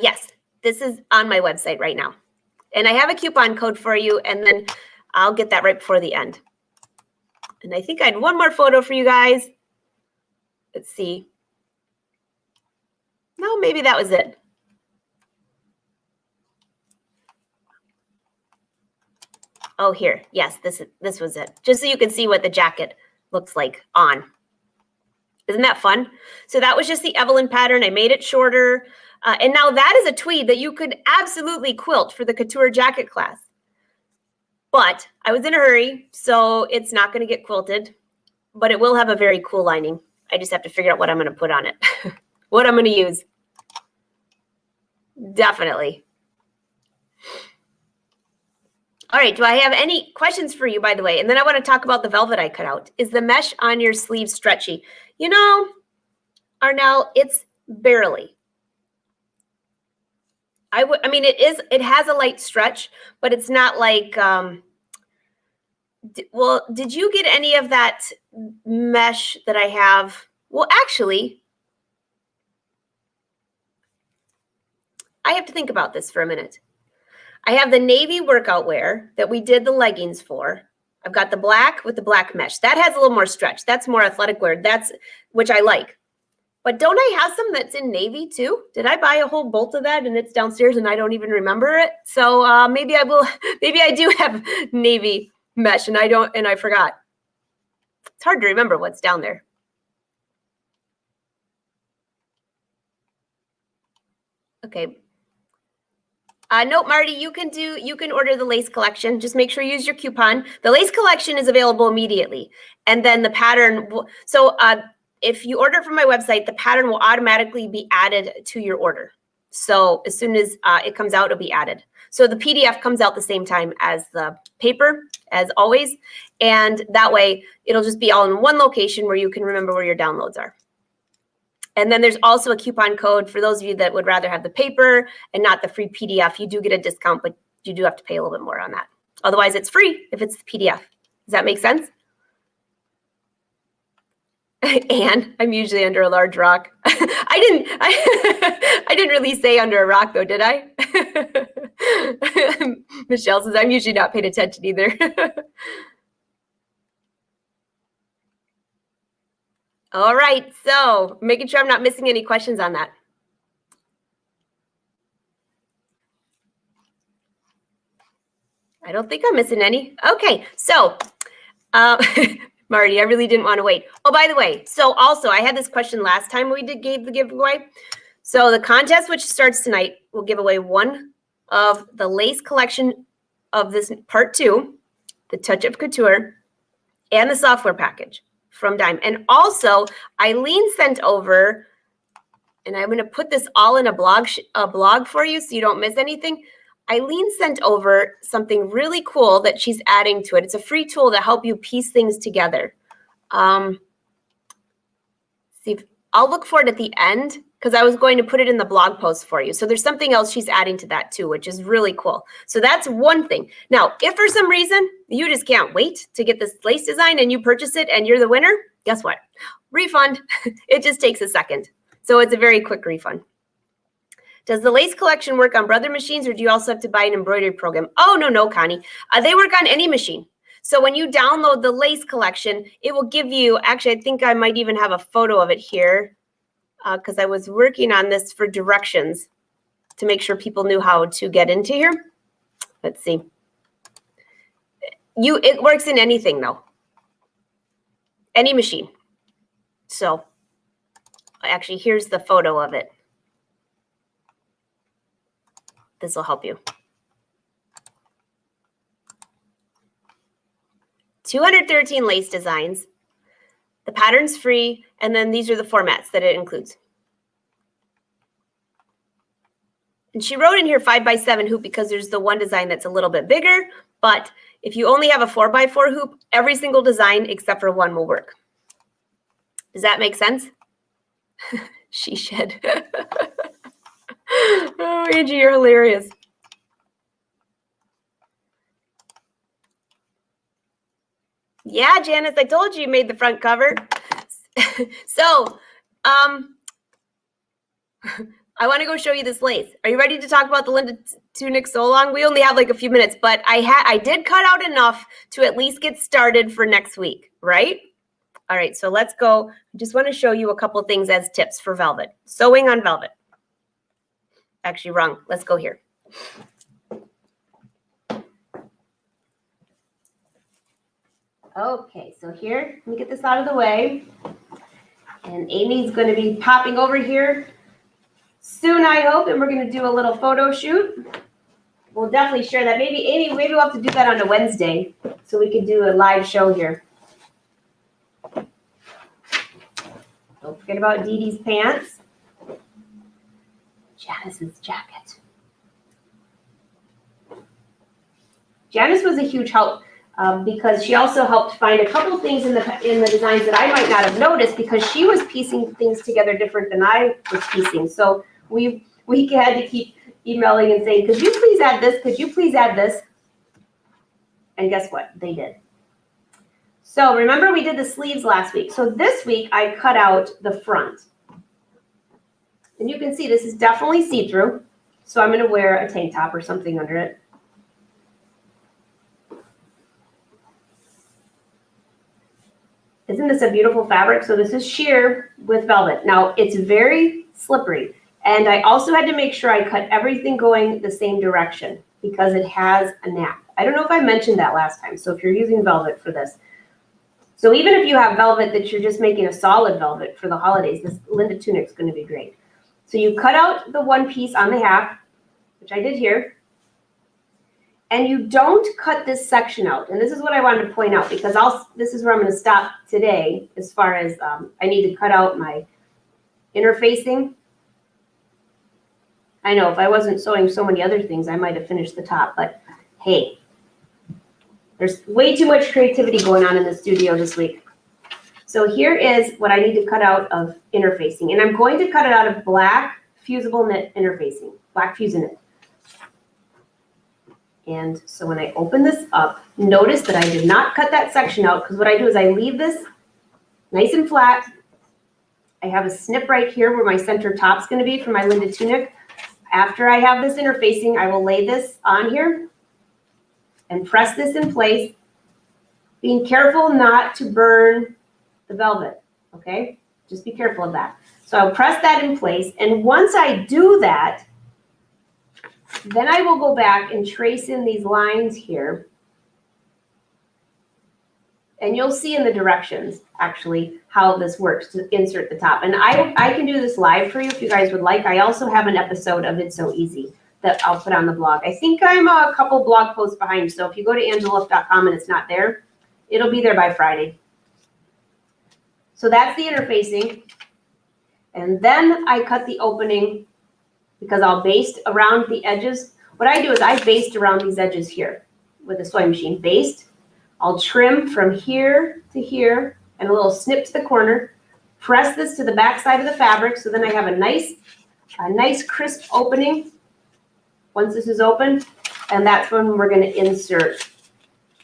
Yes, this is on my website right now. And I have a coupon code for you, and then I'll get that right before the end. And I think I had one more photo for you guys. Let's see. No, maybe that was it. Oh, here. Yes, this was it. Just so you can see what the jacket looks like on. Isn't that fun? So that was just the Evelyn pattern. I made it shorter. And now that is a tweed that you could absolutely quilt for the couture jacket class. But I was in a hurry, so it's not going to get quilted. But it will have a very cool lining. I just have to figure out what I'm going to put on it. What I'm going to use. Definitely. All right, do I have any questions for you, by the way? And then I want to talk about the velvet I cut out. Is the mesh on your sleeve stretchy? You know, Arnell, it's barely. I mean, it has a light stretch, but it's not like, well, did you get any of that mesh that I have? Well, actually, I have to think about this for a minute. I have the navy workout wear that we did the leggings for. I've got the black with the black mesh. That has a little more stretch. That's more athletic wear. That's, which I like. But don't I have some that's in navy too? Did I buy a whole bolt of that and it's downstairs and I don't even remember it? So maybe I will, maybe I do have navy mesh and I forgot. It's hard to remember what's down there. Okay. Nope, Marty, you can order the lace collection. Just make sure you use your coupon. The lace collection is available immediately. And then the pattern, if you order from my website, the pattern will automatically be added to your order. So as soon as it comes out, it'll be added. So the PDF comes out the same time as the paper, as always. And that way, it'll just be all in one location where you can remember where your downloads are. And then there's also a coupon code for those of you that would rather have the paper and not the free PDF. You do get a discount, but you do have to pay a little bit more on that. Otherwise, it's free if it's the PDF. Does that make sense? And I'm usually under a large rock. I didn't really say under a rock though, did I? Michelle says I'm usually not paying attention either. All right, so making sure I'm not missing any questions on that. I don't think I'm missing any. Okay, so Marty, I really didn't want to wait. Oh, by the way, so also I had this question last time we gave the giveaway. So the contest, which starts tonight, will give away one of the lace collection of this part 2, the Touch of Couture, and the software package from Dime. And also, Eileen sent over, and I'm going to put this all in a blog for you so you don't miss anything. Eileen sent over something really cool that she's adding to it. It's a free tool to help you piece things together. See, I'll look for it at the end because I was going to put it in the blog post for you. So there's something else she's adding to that too, which is really cool. So that's one thing. Now, if for some reason you just can't wait to get this lace design and you purchase it and you're the winner, guess what? Refund. It just takes a second. So it's a very quick refund. Does the lace collection work on Brother machines or do you also have to buy an embroidery program? Oh, no, Connie. They work on any machine. So when you download the lace collection, it will give you, actually, I think I might even have a photo of it here because I was working on this for directions to make sure people knew how to get into here. Let's see. It works in anything though. Any machine. So actually, here's the photo of it. This will help you. 213 lace designs. The pattern's free, and then these are the formats that it includes. And she wrote in here 5x7 hoop because there's the one design that's a little bit bigger, but if you only have a 4x4 hoop, every single design except for one will work. Does that make sense? She should. Oh, Angie, you're hilarious. Yeah, Janice, I told you made the front cover. So, I want to go show you this lace. Are you ready to talk about the Linda Tunic Sewalong? We only have like a few minutes, but I did cut out enough to at least get started for next week, right? All right, so let's go. I just want to show you a couple things as tips for velvet. Sewing on velvet. Actually, wrong. Let's go here. Okay, so here, let me get this out of the way. And Amy's going to be popping over here soon, I hope, and we're going to do a little photo shoot. We'll definitely share that. Maybe, Amy, maybe we'll have to do that on a Wednesday so we can do a live show here. Don't forget about Dee Dee's pants. Janice's jacket. Janice was a huge help because she also helped find a couple things in the designs that I might not have noticed because she was piecing things together different than I was piecing. So we had to keep emailing and saying, could you please add this? Could you please add this? And guess what? They did. So remember we did the sleeves last week. So this week I cut out the front. And you can see this is definitely see-through. So I'm going to wear a tank top or something under it. Isn't this a beautiful fabric? So this is sheer with velvet. Now it's very slippery. And I also had to make sure I cut everything going the same direction because it has a nap. I don't know if I mentioned that last time. So if you're using velvet for this. So even if you have velvet that you're just making a solid velvet for the holidays, this Linda Tunic is going to be great. So you cut out the one piece on the half, which I did here. And you don't cut this section out. And this is what I wanted to point out because this is where I'm going to stop today as far as I need to cut out my interfacing. I know if I wasn't sewing so many other things, I might have finished the top. But hey, there's way too much creativity going on in the studio this week. So here is what I need to cut out of interfacing. And I'm going to cut it out of black fusible knit interfacing, black fusion knit. And so when I open this up, notice that I did not cut that section out because what I do is I leave this nice and flat. I have a snip right here where my center top's going to be for my Linda Tunic. After I have this interfacing, I will lay this on here and press this in place, being careful not to burn the velvet, okay? Just be careful of that. So I'll press that in place, and once I do that, then I will go back and trace in these lines here, and you'll see in the directions, actually, how this works to insert the top. And I can do this live for you if you guys would like. I also have an episode of It's So Easy that I'll put on the blog. I think I'm a couple blog posts behind, so if you go to angelaluff.com and it's not there, it'll be there by Friday. So that's the interfacing. And then I cut the opening because I'll baste around the edges. What I do is I baste around these edges here with a sewing machine. Baste. I'll trim from here to here and a little snip to the corner. Press this to the back side of the fabric so then I have a nice crisp opening once this is open. And that's when we're going to insert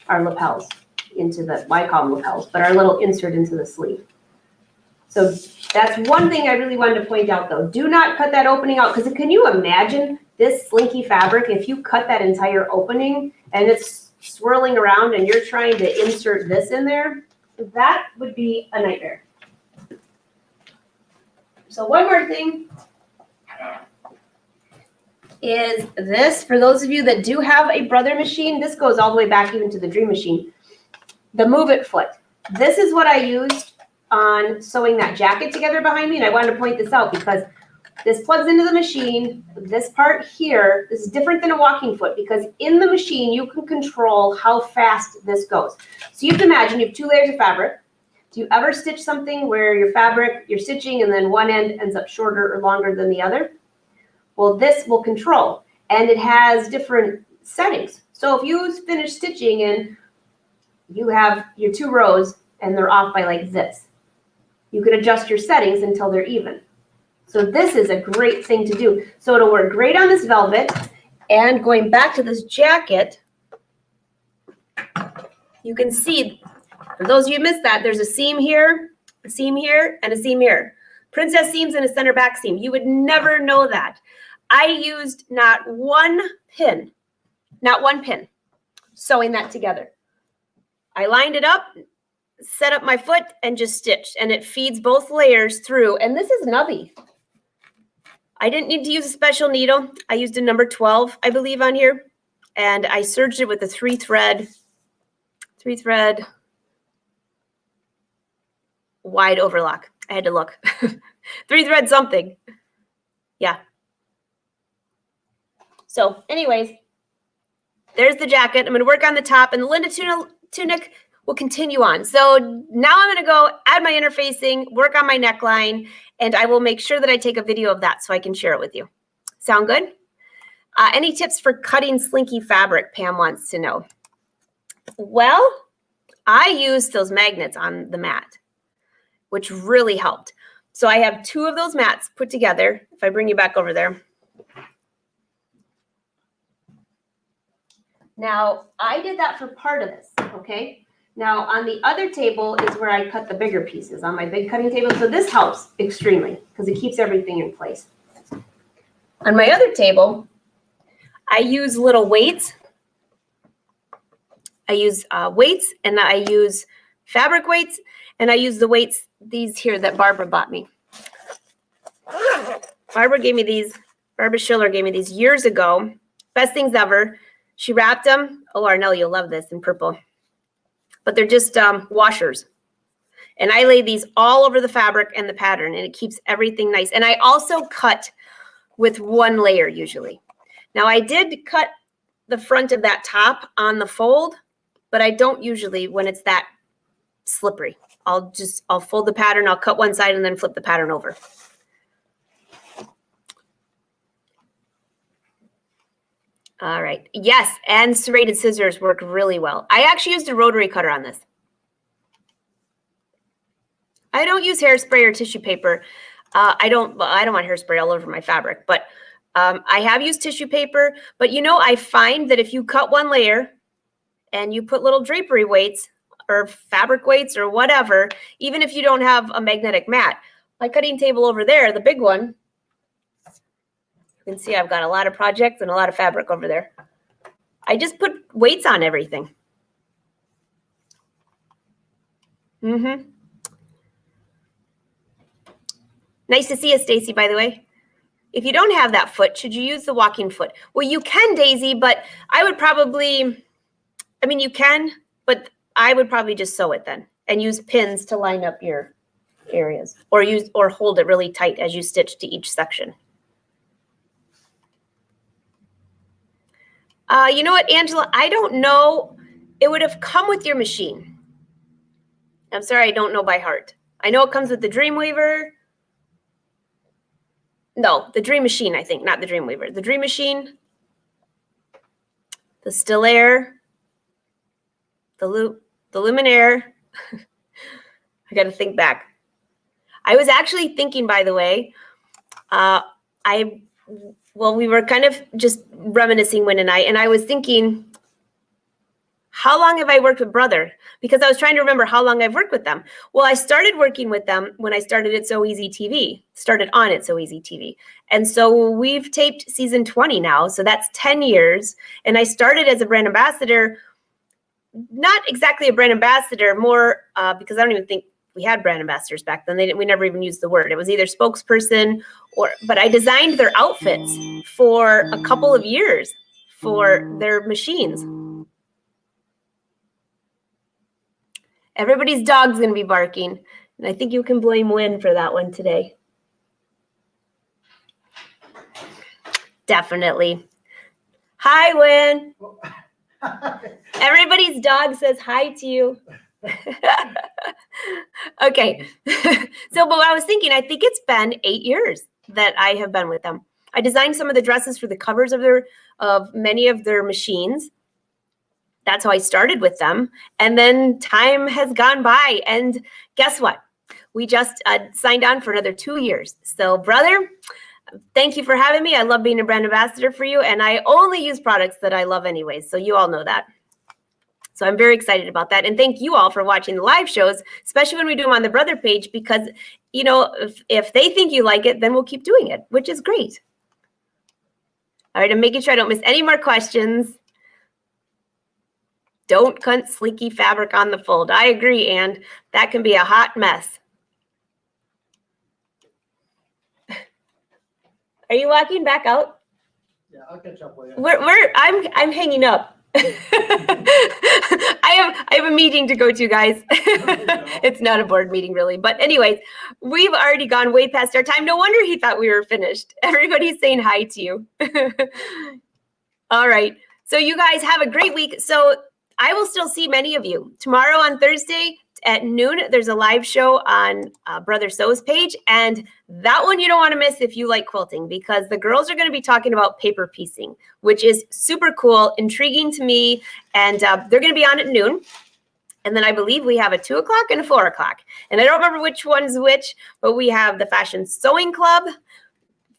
our lapels into the, well, I call them lapels, but our little insert into the sleeve. So that's one thing I really wanted to point out though. Do not cut that opening out because can you imagine this slinky fabric if you cut that entire opening and it's swirling around and you're trying to insert this in there? That would be a nightmare. So one more thing is this. For those of you that do have a brother machine, this goes all the way back even to the Dream Machine. The Move It foot. This is what I used on sewing that jacket together behind me, and I wanted to point this out because this plugs into the machine. This part here, this is different than a walking foot because in the machine you can control how fast this goes. So you have to imagine you have 2 layers of fabric. Do you ever stitch something where your fabric, you're stitching and then one end ends up shorter or longer than the other? Well, this will control, and it has different settings. So if you finish stitching and you have your 2 rows and they're off by like this, you can adjust your settings until they're even. So this is a great thing to do. So it'll work great on this velvet. And going back to this jacket, you can see, for those of you who missed that, there's a seam here, and a seam here. Princess seams and a center back seam. You would never know that. I used not one pin, sewing that together. I lined it up, set up my foot, and just stitched. And it feeds both layers through. And this is nubby. I didn't need to use a special needle. I used a number 12, I believe, on here. And I serged it with a 3-thread wide overlock. I had to look. 3-thread something. Yeah. So anyways, there's the jacket. I'm going to work on the top, and the Linda tunic will continue on. So now I'm going to go add my interfacing, work on my neckline, and I will make sure that I take a video of that so I can share it with you. Sound good? Any tips for cutting slinky fabric, Pam wants to know. Well, I used those magnets on the mat, which really helped. So I have 2 of those mats put together. If I bring you back over there. Now, I did that for part of this, okay? Now, on the other table is where I cut the bigger pieces, on my big cutting table. So this helps extremely because it keeps everything in place. On my other table, I use little weights. I use weights, and I use fabric weights, and I use the weights, these here that Barbara bought me. Barbara gave me these. Barbara Schiller gave me these years ago. Best things ever. She wrapped them. Oh, Arnell, you'll love this in purple. But they're just washers. And I lay these all over the fabric and the pattern, and it keeps everything nice. And I also cut with 1 layer usually. Now, I did cut the front of that top on the fold, but I don't usually when it's that slippery. I'll fold the pattern, I'll cut one side, and then flip the pattern over. All right. Yes, and serrated scissors work really well. I actually used a rotary cutter on this. I don't use hairspray or tissue paper. I don't want hairspray all over my fabric, but I have used tissue paper. But you know, I find that if you cut 1 layer and you put little drapery weights or fabric weights or whatever, even if you don't have a magnetic mat, my cutting table over there, the big one, you can see I've got a lot of projects and a lot of fabric over there. I just put weights on everything. Nice to see you, Stacy, by the way. If you don't have that foot, should you use the walking foot? Well, you can, Daisy, but I would probably, I mean, you can, but I would probably just sew it then and use pins to line up your areas, or hold it really tight as you stitch to each section. You know what, Angela? I don't know. It would have come with your machine. I'm sorry, I don't know by heart. I know it comes with the Dreamweaver. No, the Dream Machine, I think, not the Dreamweaver. The Dream Machine, the Stillaire, the Luminaire. I got to think back. I was actually thinking, by the way, we were kind of just reminiscing, Wynn and I was thinking, how long have I worked with Brother? Because I was trying to remember how long I've worked with them. Well, I started working with them when I started It's So Easy TV, started on It's So Easy TV. And so we've taped season 20 now. So that's 10 years. And I started as a brand ambassador, not exactly a brand ambassador, more because I don't even think we had brand ambassadors back then. We never even used the word. It was either spokesperson but I designed their outfits for a couple of years for their machines. Everybody's dog's going to be barking. And I think you can blame Wynn for that one today. Definitely. Hi, Wynn. Everybody's dog says hi to you. Okay. So, but I was thinking, I think it's been 8 years that I have been with them. I designed some of the dresses for the covers of many of their machines. That's how I started with them. And then time has gone by. And guess what? We just signed on for another 2 years. So brother, thank you for having me. I love being a brand ambassador for you. And I only use products that I love anyways. So you all know that. So I'm very excited about that. And thank you all for watching the live shows, especially when we do them on the brother page, because, you know, if they think you like it, then we'll keep doing it, which is great. All right, I'm making sure I don't miss any more questions. Don't cut slinky fabric on the fold. I agree, and that can be a hot mess. Are you walking back out? Yeah, I'll catch up with you. I'm hanging up. I have a meeting to go to, guys. It's not a board meeting, really. But anyways, we've already gone way past our time. No wonder he thought we were finished. Everybody's saying hi to you. All right. So you guys have a great week. So I will still see many of you. Tomorrow on Thursday at noon, there's a live show on Brother Sew's page. And that one you don't want to miss if you like quilting, because the girls are going to be talking about paper piecing, which is super cool, intriguing to me. And they're going to be on at noon. And then I believe we have a 2 o'clock and a 4 o'clock. And I don't remember which one's which, but we have the Fashion Sewing Club,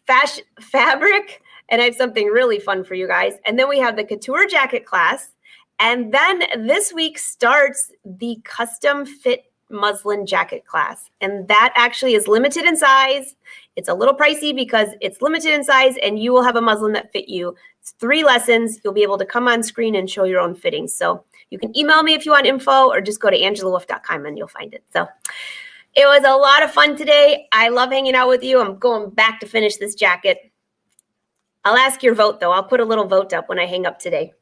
Fashion Fabric, and I have something really fun for you guys. And then we have the Couture Jacket class. And then this week starts the custom fit muslin jacket class. And that actually is limited in size. It's a little pricey because it's limited in size, and you will have a muslin that fit you. It's 3 lessons. You'll be able to come on screen and show your own fittings. So you can email me if you want info, or just go to angelawolf.com and you'll find it. So it was a lot of fun today. I love hanging out with you. I'm going back to finish this jacket. I'll ask your vote, though. I'll put a little vote up when I hang up today.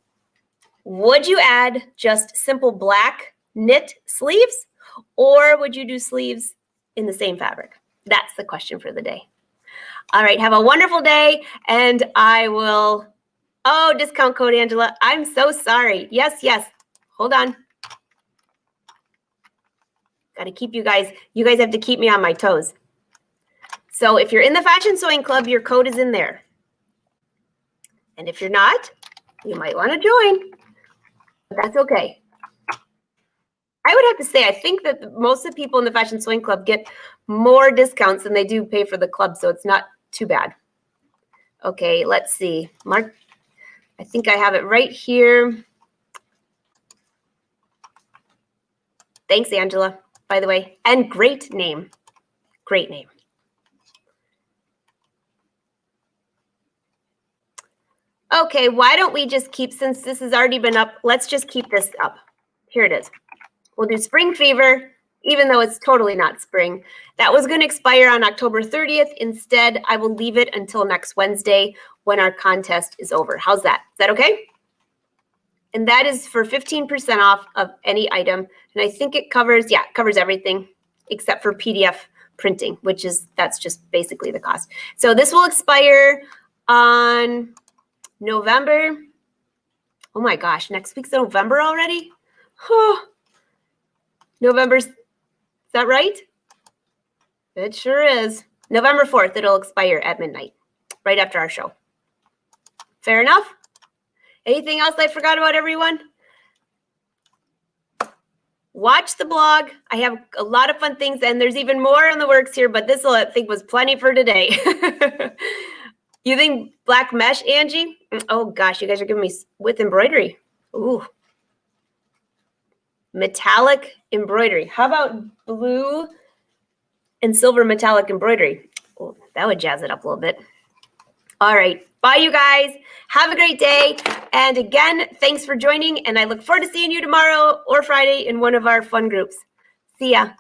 Would you add just simple black knit sleeves, or would you do sleeves in the same fabric? That's the question for the day. All right, have a wonderful day, and I will, oh, discount code, Angela. I'm so sorry. Yes, yes. Hold on. Got to keep you guys have to keep me on my toes. So if you're in the Fashion Sewing Club, your code is in there. And if you're not, you might want to join. But that's okay. I would have to say, I think that most of the people in the Fashion Sewing Club get more discounts than they do pay for the club, so it's not too bad. Okay, let's see. Mark, I think I have it right here. Thanks, Angela, by the way. And great name. Great name. Okay, why don't we just keep, since this has already been up, let's just keep this up. Here it is. We'll do Spring Fever, even though it's totally not spring. That was going to expire on October 30th. Instead, I will leave it until next Wednesday when our contest is over. How's that? Is that okay? And that is for 15% off of any item. And I think it covers, yeah, it covers everything except for PDF printing, which is, that's just basically the cost. So this will expire on November. Oh my gosh, next week's November already? Oh, November's, is that right? It sure is. November 4th, it'll expire at midnight, right after our show. Fair enough? Anything else I forgot about, everyone? Watch the blog. I have a lot of fun things, and there's even more in the works here, but this, I think, was plenty for today. You think black mesh, Angie? Oh, gosh, you guys are giving me with embroidery. Ooh. Metallic embroidery. How about blue and silver metallic embroidery? Oh, that would jazz it up a little bit. All right. Bye, you guys. Have a great day. And again, thanks for joining. And I look forward to seeing you tomorrow or Friday in one of our fun groups. See ya.